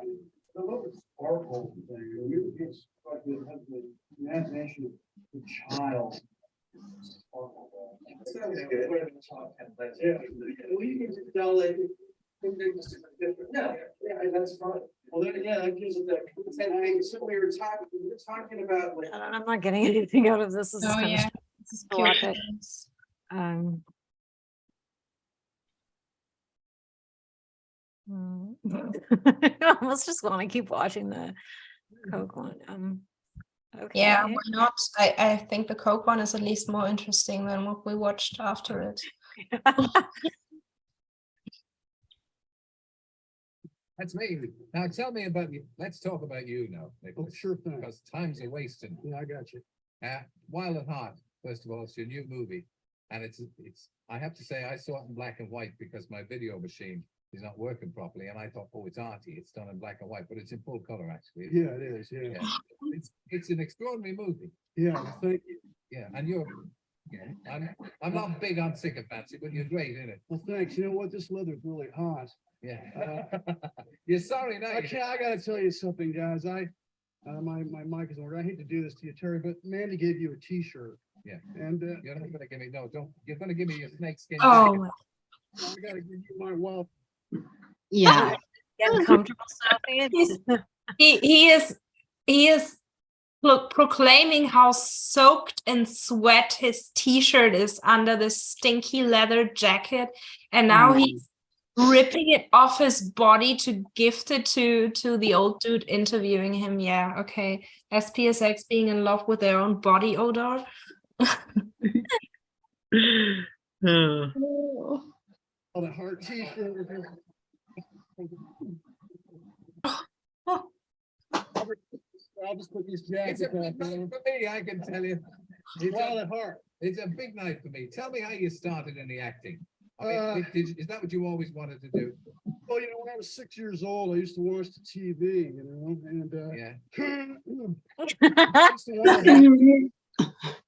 S8: little sparkle thing, you get like the imagination of the child. Sparkle.
S9: That sounds good.
S8: Yeah.
S9: Well, you can just tell like. No, yeah, that's fine. Well, then, yeah, that gives it that. So we were talking about like.
S1: I'm not getting anything out of this. This is
S2: Oh,
S1: kind
S2: yeah.
S1: of
S2: This is pure
S1: electric.
S2: chaos.
S1: I almost just want to keep watching the Coke one. Okay.
S2: Yeah, why not? I think the Coke one is at least more interesting than what we watched after it.
S11: That's me. Now tell me about you. Let's talk about you now, Nicolas.
S8: Sure thing.
S11: Because time's a wasting.
S8: Yeah, I got you.
S11: Wild at Heart, first of all, it's your new movie. And it's I have to say I saw it in black and white because my video machine is not working properly. And I thought, oh, it's arty. It's done in black and white, but it's in full color actually.
S8: Yeah, it is. Yeah.
S11: It's an extraordinary movie.
S8: Yeah. Thank you.
S11: Yeah, and I'm not big on sycophancy, but you're great in it.
S8: Well, thanks. You know what? This leather's really hot.
S11: Yeah. You're sorry now.
S8: I gotta tell you something, guys. My mic is on. I hate to do this to you, Terry, but Mandy gave you a T-shirt.
S11: Yeah.
S8: And
S11: you're not gonna give me you're gonna give me your snakeskin.
S2: Oh,
S8: I gotta give you my wealth.
S3: Yeah.
S1: Getting comfortable, Sophie.
S2: he is proclaiming how soaked in sweat his T-shirt is under this stinky leather jacket, and now he's ripping it off his body to gift it to the old dude interviewing him. Yeah, okay. SPSX being in love with their own body odor.
S5: All the heart t-shirt. I'll just put these
S11: It's
S5: jackets
S11: a
S5: back
S11: big night
S5: on.
S11: for me, I can tell you. It's
S5: All
S11: a,
S5: that heart.
S11: it's a big night for me. Tell me how you started in the acting. I mean, is that what you always wanted to do?
S5: Well, when I was 6 years old, I used to watch the TV, and
S11: Yeah.
S5: I used to wonder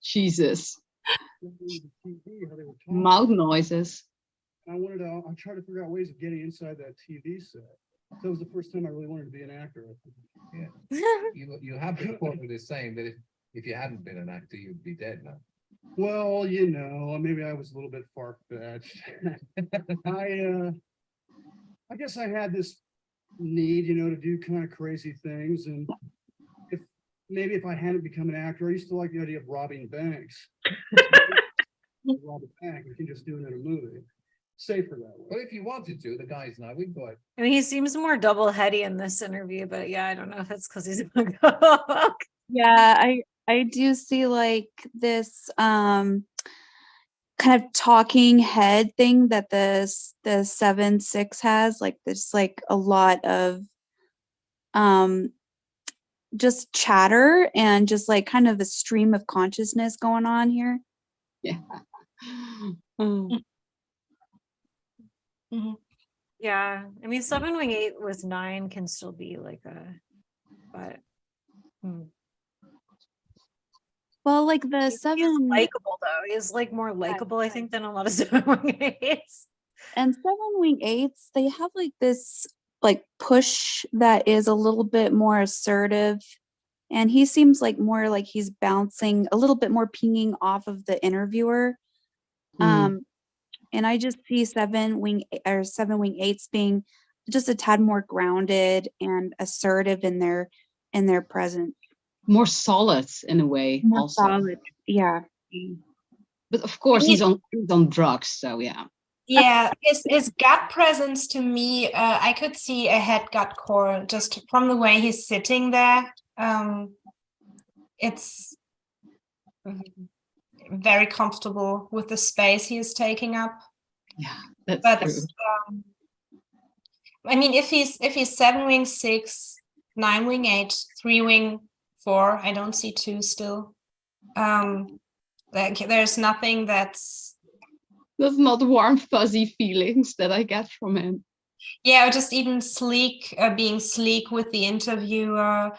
S3: Jesus.
S5: how the TV, how they were talking.
S3: Mouth noises.
S5: I tried to figure out ways of getting inside that TV set. That was the first time I really wanted to be an actor.
S11: You have been quoted as saying that if you hadn't been an actor, you'd be dead now.
S5: Well, maybe I was a little bit far-fetched. I guess I had this need, to do kind of crazy things. And if I hadn't become an actor, I used to like the idea of robbing banks. Rob a bank, you can just do it in a movie. Safer that way.
S11: Well, if you wanted to, the guys and I, we'd go out.
S1: I mean, he seems more double-heady in this interview, but yeah, I don't know if it's because he's a cook.
S10: Yeah, I do see like this kind of talking head thing that the 7-6 has. Like there's like a lot of just chatter and just like kind of a stream of consciousness going on here.
S3: Yeah.
S1: Yeah, I mean, 7 wing 8 with 9 can still be like but
S10: Well, like the
S1: he's
S10: 7
S1: likable though. He's like more likable, I think, than a lot of 7 wing 8s.
S10: and 7 wing 8s, they have like this like push that is a little bit more assertive, and he seems like more like he's bouncing a little bit more pinging off of the interviewer. And I just see 7 wing 8s being just a tad more grounded and assertive in their presence.
S3: More solid in a way.
S10: More
S3: also.
S10: solid. Yeah.
S3: But of course, he's on drugs, so yeah.
S2: Yeah, his gut presence to me, I could see a head gut core just from the way he's sitting there. It's very comfortable with the space he is taking up.
S3: Yeah, that's true.
S2: I mean, if he's 7 wing 6, 9 wing 8, 3 wing 4, I don't see 2 still. Like there's nothing that's
S3: not warm fuzzy feelings that I get from him.
S2: Yeah, or just even sleek, being sleek with the interviewer,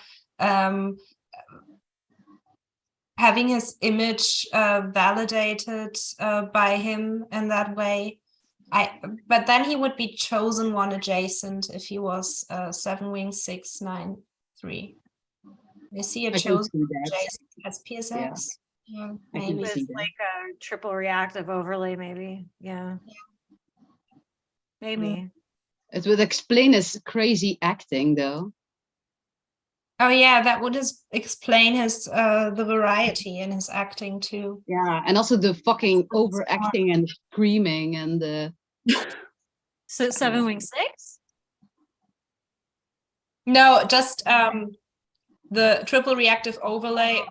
S2: having his image validated by him in that way. But then he would be chosen one adjacent if he was 7 wing 6, 9, 3. You see a chosen adjacent as PSX. Yeah, maybe
S1: with like a triple reactive overlay, maybe. Yeah. Maybe.
S3: It would explain his crazy acting, though.
S2: Oh yeah, that would explain his the variety in his acting too.
S3: Yeah, and also the fucking overacting and screaming and the.
S1: So 7 wing 6?
S2: No, just the triple reactive overlay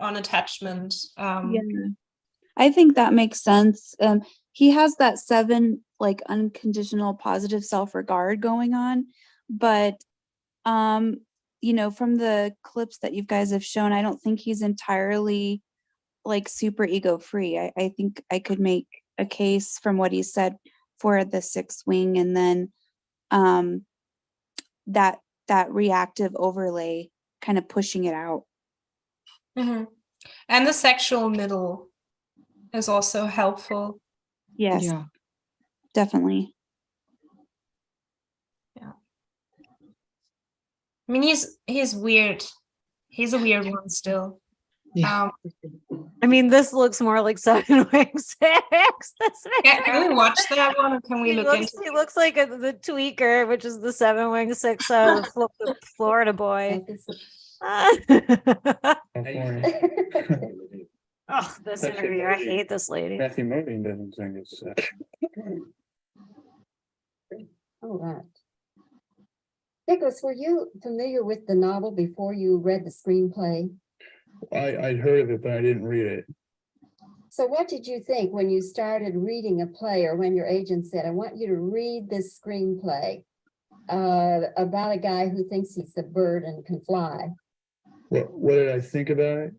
S2: on attachment.
S10: Yeah, I think that makes sense. He has that 7 like unconditional positive self-regard going on, but from the clips that you guys have shown, I don't think he's entirely like super ego free. I think I could make a case from what he said for the 6 wing, and then that reactive overlay kind of pushing it out.
S2: Mm-hmm. And the sexual middle is also helpful.
S10: Yes,
S3: yeah,
S10: definitely.
S2: Yeah. I mean, he's weird. He's a weird one still.
S3: yeah.
S1: I mean, this looks more like 7 wing 6.
S2: Can we watch that one, or can we look into it?
S1: He looks like the tweaker, which is the 7 wing 6 the Florida boy. Oh, this interview. I hate this lady.
S5: Matthew Modine doesn't think it's.
S12: All right. Nicolas, were you familiar with the novel before you read the screenplay?
S5: I'd heard of it, but I didn't read it.
S12: So what did you think when you started reading a play, or when your agent said, I want you to read this screenplay about a guy who thinks he's a bird and can fly?
S5: What did I think about it?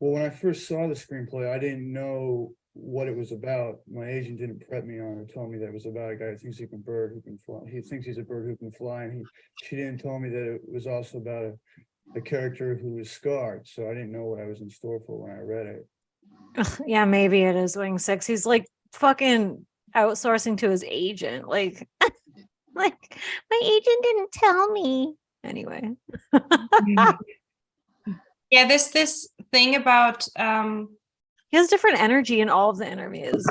S5: Well, when I first saw the screenplay, I didn't know what it was about. My agent didn't prep me on it, told me that it was about a guy who thinks he can bird who can fly. He thinks he's a bird who can fly, and she didn't tell me that it was also about a character who was scarred. So I didn't know what I was in store for when I read it.
S1: Yeah, maybe it is Wing 6. He's like fucking outsourcing to his agent. Like, like my agent didn't tell me. Anyway.
S2: Yeah, this thing about
S1: he has different energy in all of the interviews.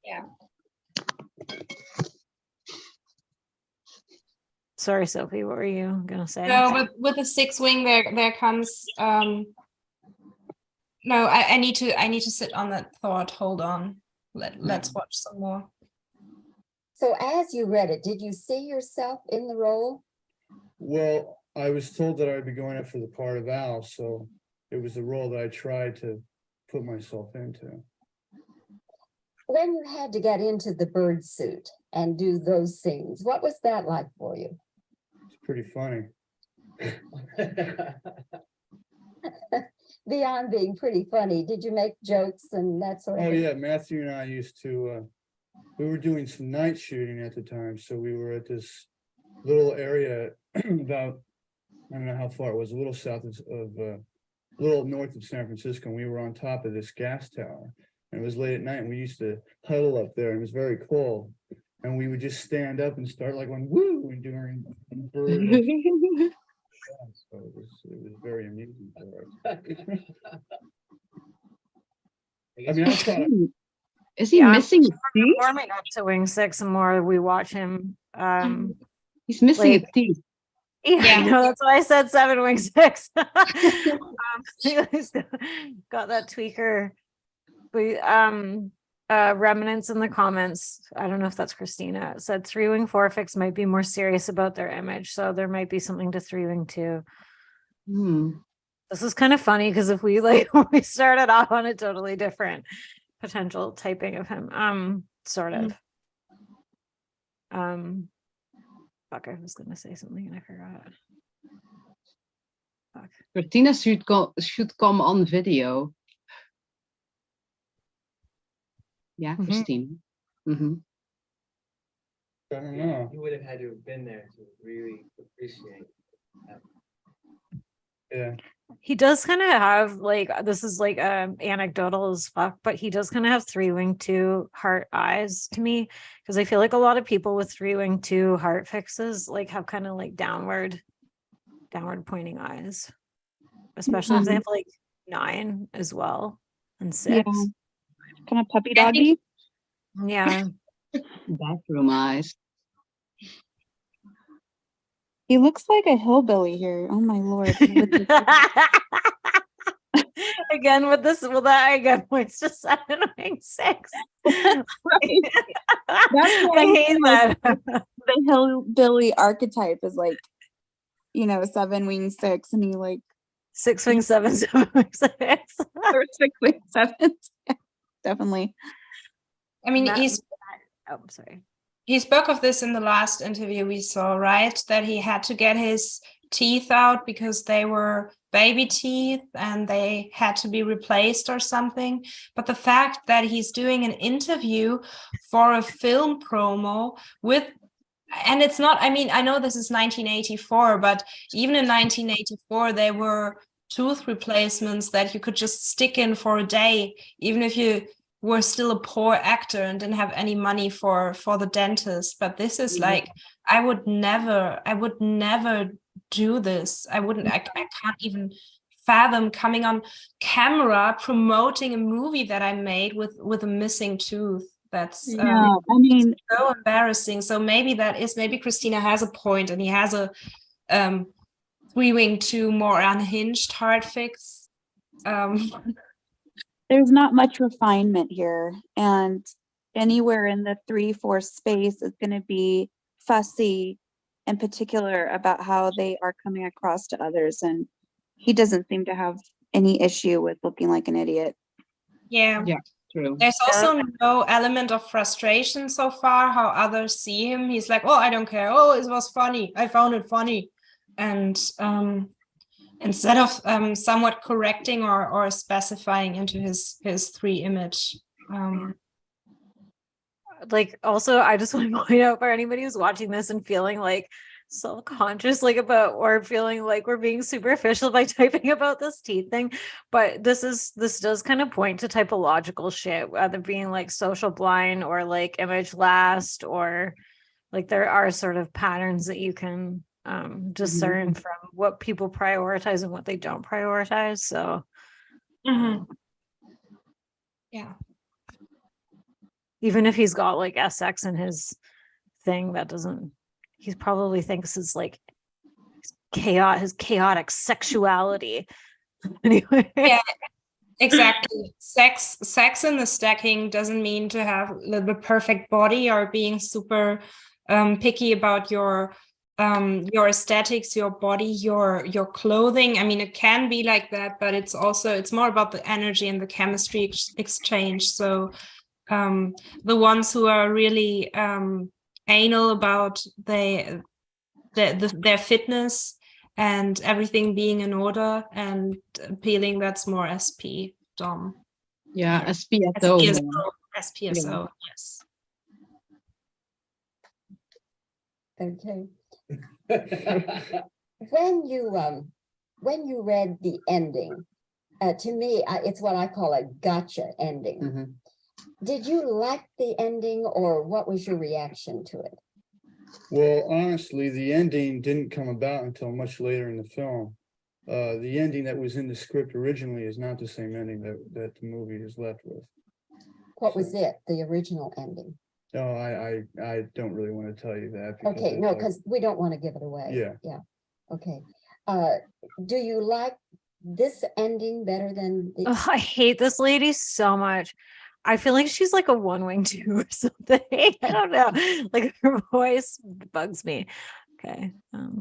S2: Yeah.
S1: Sorry, Sophie, what were you gonna say?
S2: No, with the 6 wing there comes no, I need to sit on that thought. Hold on. Let's watch some more.
S12: So as you read it, did you see yourself in the role?
S5: Well, I was told that I'd be going up for the part of Al, so it was the role that I tried to put myself into.
S12: When you had to get into the bird suit and do those scenes, what was that like for you?
S5: It's pretty funny.
S12: Beyond being pretty funny, did you make jokes and that sort of
S5: Oh
S12: thing?
S5: yeah, Matthew and I used to, we were doing some night shooting at the time. So we were at this little area about, I don't know how far it was, a little south of a little north of San Francisco. And we were on top of this gas tower, and it was late at night, and we used to huddle up there, and it was very cold. And we would just stand up and start like going woo and doing bird. So it was very amusing for us. I mean, I thought
S3: Is he missing a teeth?
S1: Warming up to Wing 6 and more, we watch him.
S3: He's missing
S1: like,
S3: a teeth.
S1: Yeah, no, that's why I said 7 Wing 6. He's got that tweaker. Remnants in the comments. I don't know if that's Christina. It said 3 Wing 4 fix might be more serious about their image, so there might be something to 3 Wing 2. This is kind of funny because if we we started off on a totally different potential typing of him, sort of. Fuck, I was gonna say something and I forgot. Fuck.
S3: Christina should come on video. Yeah, Christine.
S5: I don't know.
S9: You would have had to have been there to really appreciate that.
S5: Yeah.
S1: He does kind of have this is anecdotal as fuck, but he does kind of have 3 Wing 2 heart eyes to me, because I feel like a lot of people with 3 Wing 2 heart fixes have kind of downward pointing eyes, especially if they have 9 as well and 6.
S10: Yeah. Kind of puppy doggy.
S1: Yeah.
S3: Bathroom eyes.
S10: He looks like a hillbilly here. Oh my lord.
S1: Again with this, well, that again points to 7 Wing 6.
S10: Right. That's why
S1: I hate that.
S10: The hillbilly archetype is 7 Wing 6, and he
S1: 6 Wing 7, 7 Wing 6.
S10: or 6 Wing 7. Yeah, definitely.
S2: I mean,
S1: I'm sorry.
S2: He spoke of this in the last interview we saw, right? That he had to get his teeth out because they were baby teeth and they had to be replaced or something. But the fact that he's doing an interview for a film promo and it's not, I mean, I know this is 1984, but even in 1984, there were tooth replacements that you could just stick in for a day, even if you were still a poor actor and didn't have any money for the dentist. But this is I would never do this. I can't even fathom coming on camera promoting a movie that I made with a missing tooth. That's
S10: I mean,
S2: so embarrassing. So maybe Christina has a point, and he has a 3 Wing 2 more unhinged heart fix.
S10: There's not much refinement here, and anywhere in the 3-4 space is going to be fussy, in particular about how they are coming across to others, and he doesn't seem to have any issue with looking like an idiot.
S2: Yeah.
S3: Yeah, true.
S2: There's also no element of frustration so far, how others see him. He's like, oh, I don't care. Oh, it was funny. I found it funny. And instead of somewhat correcting or specifying into his 3 image.
S1: Like, also, I just want to point out for anybody who's watching this and feeling like self-conscious, like about, or feeling like we're being superficial by typing about this teeth thing, but this does kind of point to typological shit, whether being like social blind or like image last, or like there are sort of patterns that you can discern from what people prioritize and what they don't prioritize. So
S2: yeah,
S1: even if he's got like SX in his thing, that doesn't, he probably thinks is like his chaotic sexuality. Anyway.
S2: Yeah, exactly. Sex in the stacking doesn't mean to have the perfect body or being super picky about your aesthetics, your body, your clothing. I mean, it can be like that, but it's more about the energy and the chemistry exchange. So the ones who are really anal about their fitness and everything being in order and appealing, that's more SP Dom.
S3: Yeah, SPSO.
S2: SPSO, yes.
S12: Okay. When you read the ending, to me, it's what I call a gotcha ending. Did you like the ending, or what was your reaction to it?
S13: Well, honestly, the ending didn't come about until much later in the film. The ending that was in the script originally is not the same ending that the movie is left with.
S12: What was it, the original ending?
S13: No, I don't really want to tell you that.
S12: Okay, no, because we don't want to give it away.
S13: Yeah.
S12: Yeah. Okay. Do you like this ending better than the?
S1: Oh, I hate this lady so much. I feel like she's like a one-wing two or something. I don't know. Like her voice bugs me. Okay.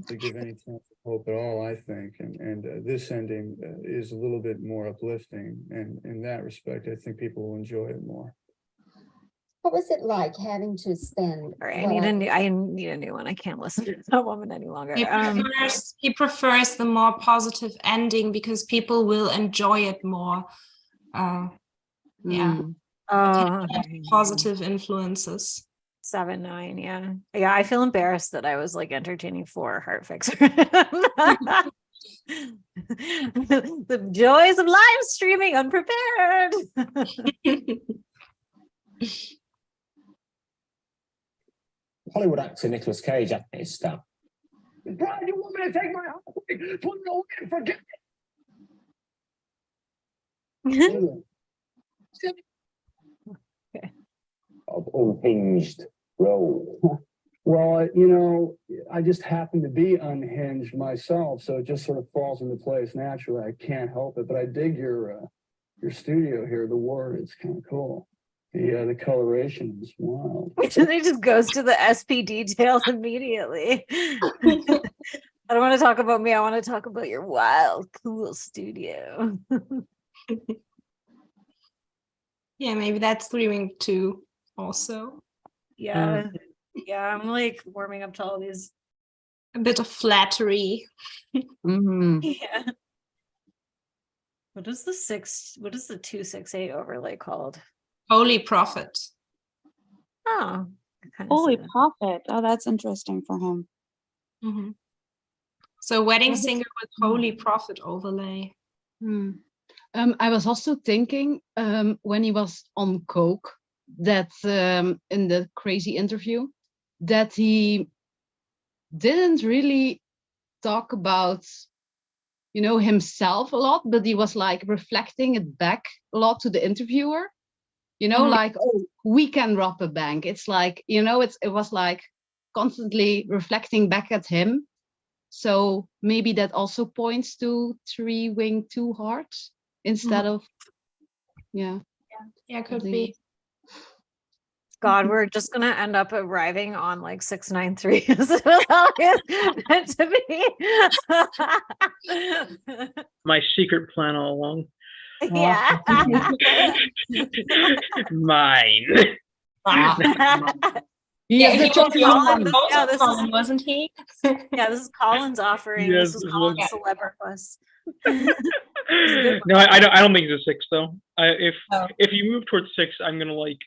S13: To give any sense of hope at all, I think, and this ending is a little bit more uplifting, and in that respect, I think people will enjoy it more.
S12: What was it like having to spend?
S1: All right, I need a new one. I can't listen to that woman any longer.
S2: He prefers the more positive ending because people will enjoy it more. Yeah. Positive influences.
S1: 7-9, yeah. I feel embarrassed that I was like entertaining for Heart Fixer. The joys of live streaming unprepared.
S14: Hollywood actor Nicolas Cage at his stuff.
S9: Brian, you want me to take my heart away? Put it away and forget it.
S14: Of unhinged role.
S5: Well, you know, I just happen to be unhinged myself, so it just sort of falls into place naturally. I can't help it, but I dig your studio here. The word is kind of cool. The coloration is wild.
S1: It just goes to the SP details immediately. I don't want to talk about me. I want to talk about your wild, cool studio.
S2: Yeah, maybe that's 3-wing-2 also.
S1: Yeah. Yeah, I'm like warming up to all these.
S2: A bit of flattery.
S1: Yeah. What is the 268 overlay called?
S2: Holy Prophet.
S1: Oh.
S10: Holy Prophet. Oh, that's interesting for him.
S2: So wedding singer with Holy Prophet overlay.
S3: I was also thinking when he was on coke that in the crazy interview that he didn't really talk about himself a lot, but he was like reflecting it back a lot to the interviewer, like, oh, we can rob a bank. It's like, it was like constantly reflecting back at him. So maybe that also points to 3-wing-2 hearts instead of
S2: yeah, could be.
S1: God, we're just gonna end up arriving on like 693. Is it how it's meant to be?
S7: My secret plan all along.
S1: Yeah.
S7: Mine.
S2: Yeah,
S3: He is the
S2: he was
S3: chosen
S2: the
S3: one.
S2: only vote,
S1: Yeah, this is-
S2: Colin, wasn't he?
S1: Yeah, this is Colin's offering.
S7: Yes,
S1: this is
S7: this
S1: Colin's
S7: was-
S1: Celebribus. a good
S7: No, I don't think it's a 6 though.
S2: Oh.
S7: If you move towards 6, I'm gonna like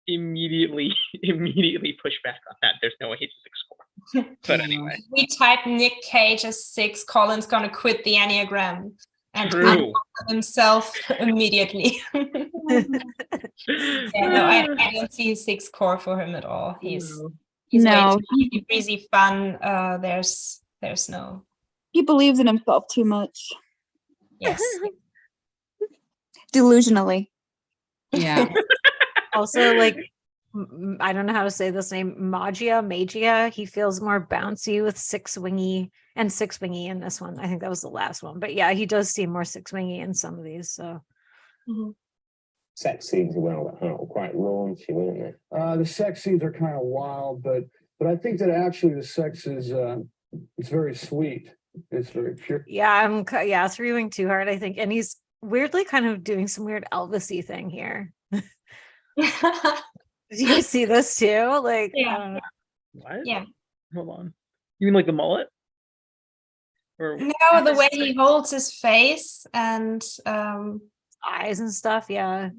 S7: immediately push back on that. There's no way he's a 6 score. But anyway,
S2: We type Nic Cage as 6. Colin's gonna quit the Enneagram and
S7: true.
S2: unfollow himself immediately. Yeah, no, I don't see a 6 core for him at all. He's
S10: No.
S2: way too easy breezy fun. There's no.
S10: He believes in himself too much.
S2: Yes.
S10: Delusionally.
S3: Yeah.
S1: Also, like, I don't know how to say this name, Magia. He feels more bouncy with 6-wingy and 6-wingy in this one. I think that was the last one, but yeah, he does seem more 6-wingy in some of these. So
S14: Sex scenes were quite raunchy, weren't they?
S13: The sex scenes are kind of wild, but I think that actually the sex is it's very sweet. It's very pure.
S1: yeah, 3-wing too hard, I think, and he's weirdly kind of doing some weird Elvis-y thing here. Did you see this too? Like,
S2: Yeah.
S1: I don't know.
S7: What?
S2: Yeah.
S7: Hold on. You mean like the mullet? Or
S2: No, the way he holds his face and
S1: eyes and stuff. Yeah.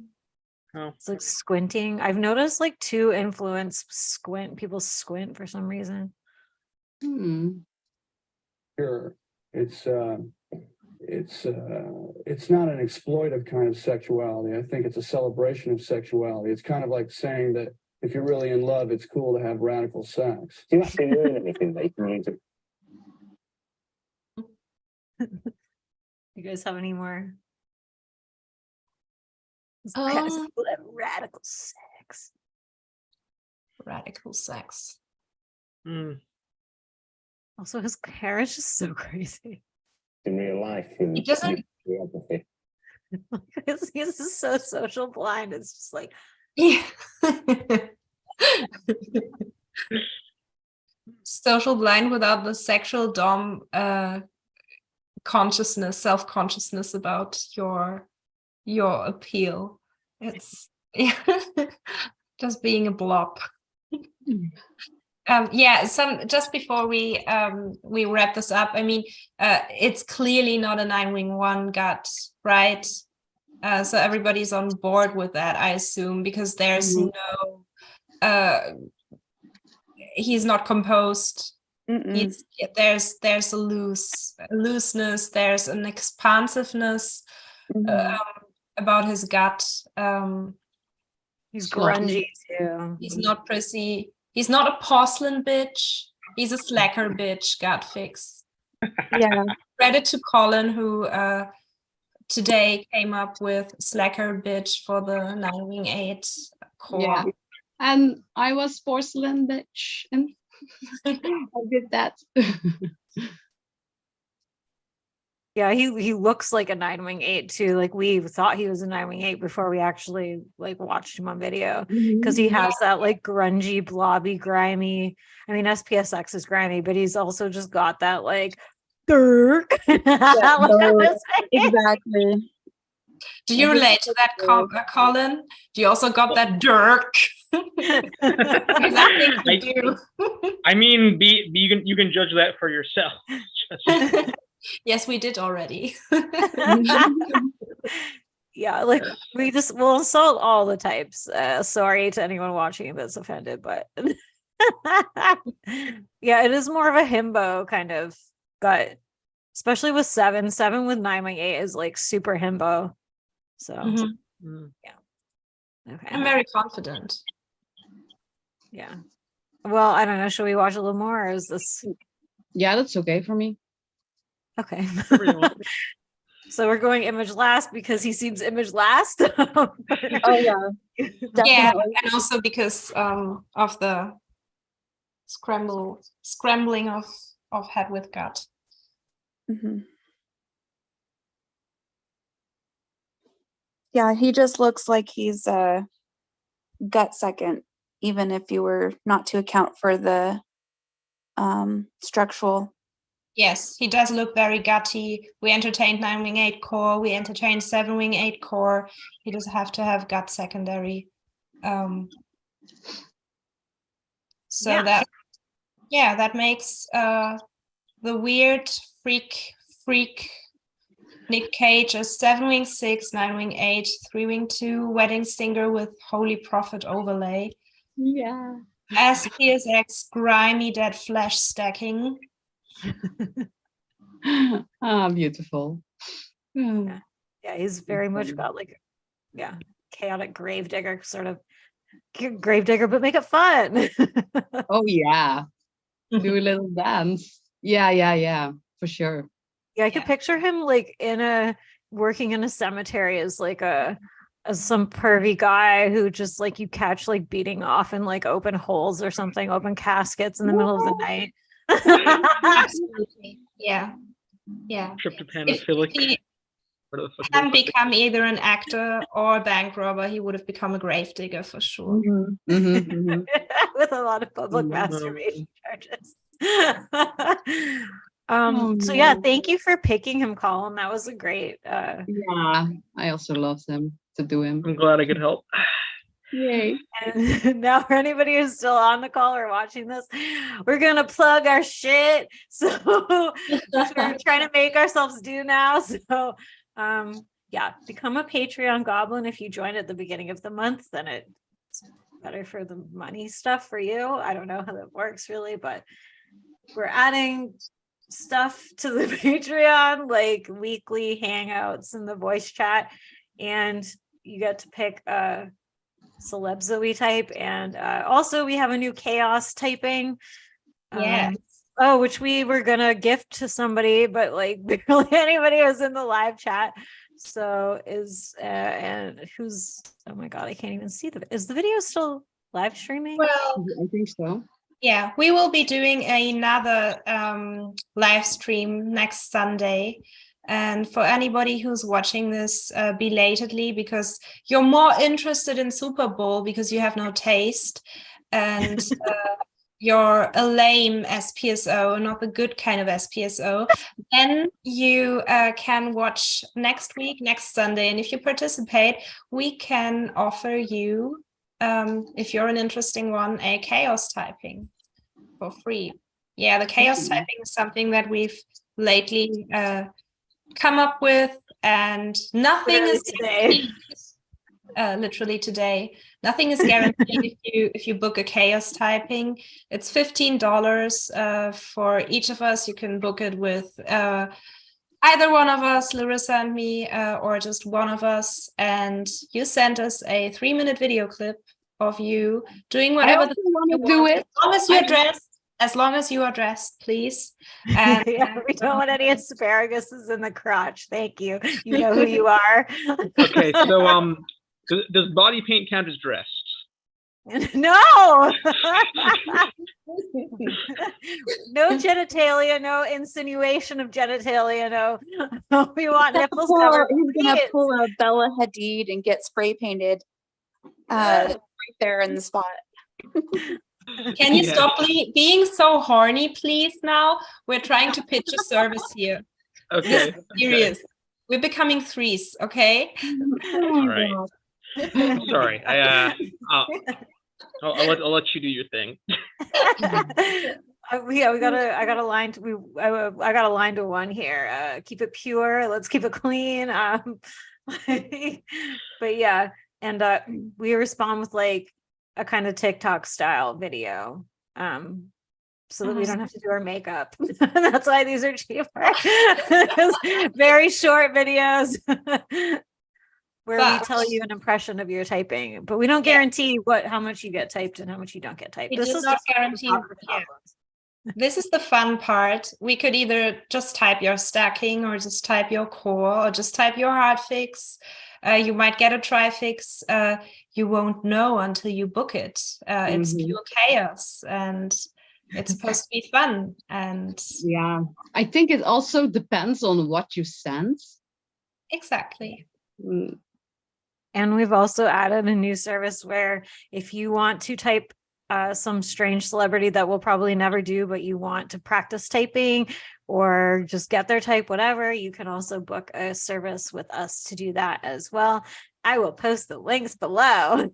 S7: Oh.
S1: It's like squinting. I've noticed like to influence people squint for some reason.
S13: Sure. It's not an exploitive kind of sexuality. I think it's a celebration of sexuality. It's kind of like saying that if you're really in love, it's cool to have radical sex.
S14: Do you actually learn anything that you can use it?
S1: You guys have any more?
S2: Um,
S1: Radical sex.
S2: radical sex.
S1: Also, his hair is just so crazy.
S14: In real life,
S2: He doesn't.
S14: geography.
S1: He's just so social blind. It's just like,
S2: Yeah. Social blind without the sexual dom consciousness, self-consciousness about your appeal. It's just being a blob. Just before we wrap this up, I mean, it's clearly not a 9-wing 1 gut, right? So everybody's on board with that, I assume, because there's no he's not composed. There's a looseness, there's an expansiveness about his gut.
S1: he's grungy too.
S2: He's not prissy. He's not a porcelain bitch. He's a slacker bitch, gut fix.
S10: Yeah.
S2: Credit to Colin, who today came up with slacker bitch for the 9-wing 8 core.
S3: Yeah. And I was porcelain bitch. And I did that.
S1: Yeah, he looks like a 9-wing 8 too. Like we thought he was a 9-wing 8 before we actually like watched him on video, because he has that like grungy, blobby, grimy. I mean, SPSX is grimy, but he's also just got that like dirk.
S10: Exactly.
S2: Do you relate to that, Colin? Do you also got that dirk? Because I think you do.
S7: I mean, you can judge that for yourself.
S2: Yes, we did already.
S1: Yeah, like we'll insult all the types. Sorry to anyone watching that's offended, but yeah, it is more of a himbo kind of gut, especially with 7 with 9-wing 8 is like super himbo. So yeah. Okay.
S2: I'm very confident.
S1: Yeah. Well, I don't know. Should we watch a little more, or is this?
S3: Yeah, that's okay for me.
S1: Okay. So we're going image last because he seems image last.
S10: Oh yeah.
S2: Yeah, and also because of the scrambling of head with gut.
S10: Yeah, he just looks like he's a gut second, even if you were not to account for the structural
S2: Yes, he does look very gutty. We entertained 9-wing 8 core. We entertained 7-wing 8 core. He does have to have gut secondary. So
S1: Yeah.
S2: that makes the weird freak Nic Cage a 7-wing 6, 9-wing 8, 3-wing 2, wedding stinger with Holy Prophet overlay.
S3: Yeah.
S2: SPSX grimy dead flesh stacking.
S3: Ah, beautiful.
S1: Yeah, he's very much got like, chaotic gravedigger sort of gravedigger, but make it fun.
S3: Oh yeah. Do a little dance. Yeah, for sure.
S1: Yeah, I could picture him like working in a cemetery as like as some pervy guy who just like you catch like beating off in like open holes or something, open caskets in the middle of the night.
S2: Absolutely. Yeah.
S7: Tryptophanophilic.
S2: He hadn't become either an actor or a bank robber, he would have become a gravedigger for sure.
S1: With a lot of public masturbation charges. So yeah, thank you for picking him, Colin. That was a great
S3: yeah, I also love him to do him.
S7: I'm glad I could help.
S3: Yay.
S1: And now for anybody who's still on the call or watching this, we're gonna plug our shit. So we're trying to make ourselves do now. So become a Patreon goblin. If you join at the beginning of the month, then it's better for the money stuff for you. I don't know how that works really, but we're adding stuff to the Patreon, like weekly hangouts in the voice chat, and you get to pick celebs that we type, and also we have a new chaos typing. Which we were gonna gift to somebody, but like barely anybody was in the live chat. So and who's, oh my god, I can't even see is the video still live streaming?
S2: Well,
S3: I think so.
S2: Yeah, we will be doing another live stream next Sunday. And for anybody who's watching this belatedly, because you're more interested in Super Bowl because you have no taste, and you're a lame SPSO, not the good kind of SPSO, then you can watch next Sunday. And if you participate, we can offer you, if you're an interesting one, a chaos typing for free. Yeah, the chaos typing is something that we've lately come up with, and nothing is guaranteed. Literally today, nothing is guaranteed if you book a chaos typing. It's $15 for each of us. You can book it with either one of us, Larissa and me, or just one of us, and you send us a 3-minute video clip of you doing whatever you want, as long as you are dressed, please. And
S1: we don't want any asparaguses in the crotch. Thank you. You know who you are.
S7: Okay, so does body paint count as dressed?
S1: No. No genitalia, no insinuation of genitalia, no. We want nipples covered.
S10: He's gonna pull a Bella Hadid and get spray painted right there in the spot.
S2: Can you stop being so horny, please? Now we're trying to pitch a service here.
S7: Okay.
S2: This is serious. We're becoming threes, okay?
S7: All right. Sorry. I'll let you do your thing.
S1: I got a line to one here. Keep it pure. Let's keep it clean. But yeah, and we respond with like a kind of TikTok style video, so that we don't have to do our makeup. That's why these are cheaper. Very short videos where we tell you an impression of your typing, but we don't guarantee how much you get typed and how much you don't get typed.
S2: This is not guaranteed. This is the fun part. We could either just type your stacking, or just type your core, or just type your hard fix. You might get a trifix. You won't know until you book it. It's pure chaos, and it's supposed to be fun. And
S3: yeah, I think it also depends on what you send.
S2: Exactly.
S1: And we've also added a new service where if you want to type some strange celebrity that will probably never do, but you want to practice typing or just get their type, whatever, you can also book a service with us to do that as well. I will post the links below.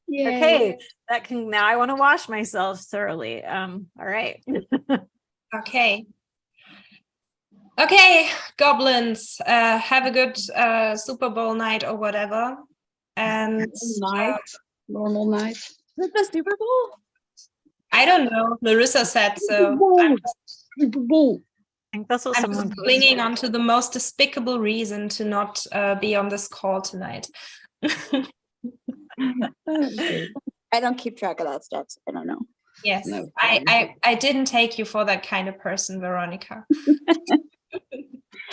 S1: Okay, that can, now I want to wash myself thoroughly. All right.
S2: Okay. Okay, goblins, have a good Super Bowl night or whatever. And
S3: Normal night.
S1: Is it the Super Bowl?
S2: I don't know. Larissa said so.
S3: Super Bowl.
S1: I think that's what
S2: I'm
S1: someone
S2: just clinging on to the most despicable reason to not be on this call tonight.
S10: I don't keep track of that stuff, so I don't know.
S2: Yes,
S3: No.
S2: I didn't take you for that kind of person, Veronica.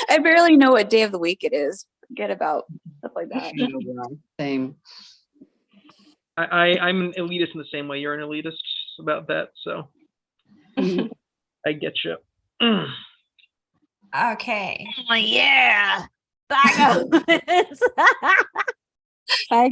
S10: I barely know what day of the week it is. Forget about stuff like that.
S3: Same.
S7: I'm an elitist in the same way you're an elitist about that, so I get you.
S2: Okay.
S1: Oh, yeah. Back up.
S10: Bye.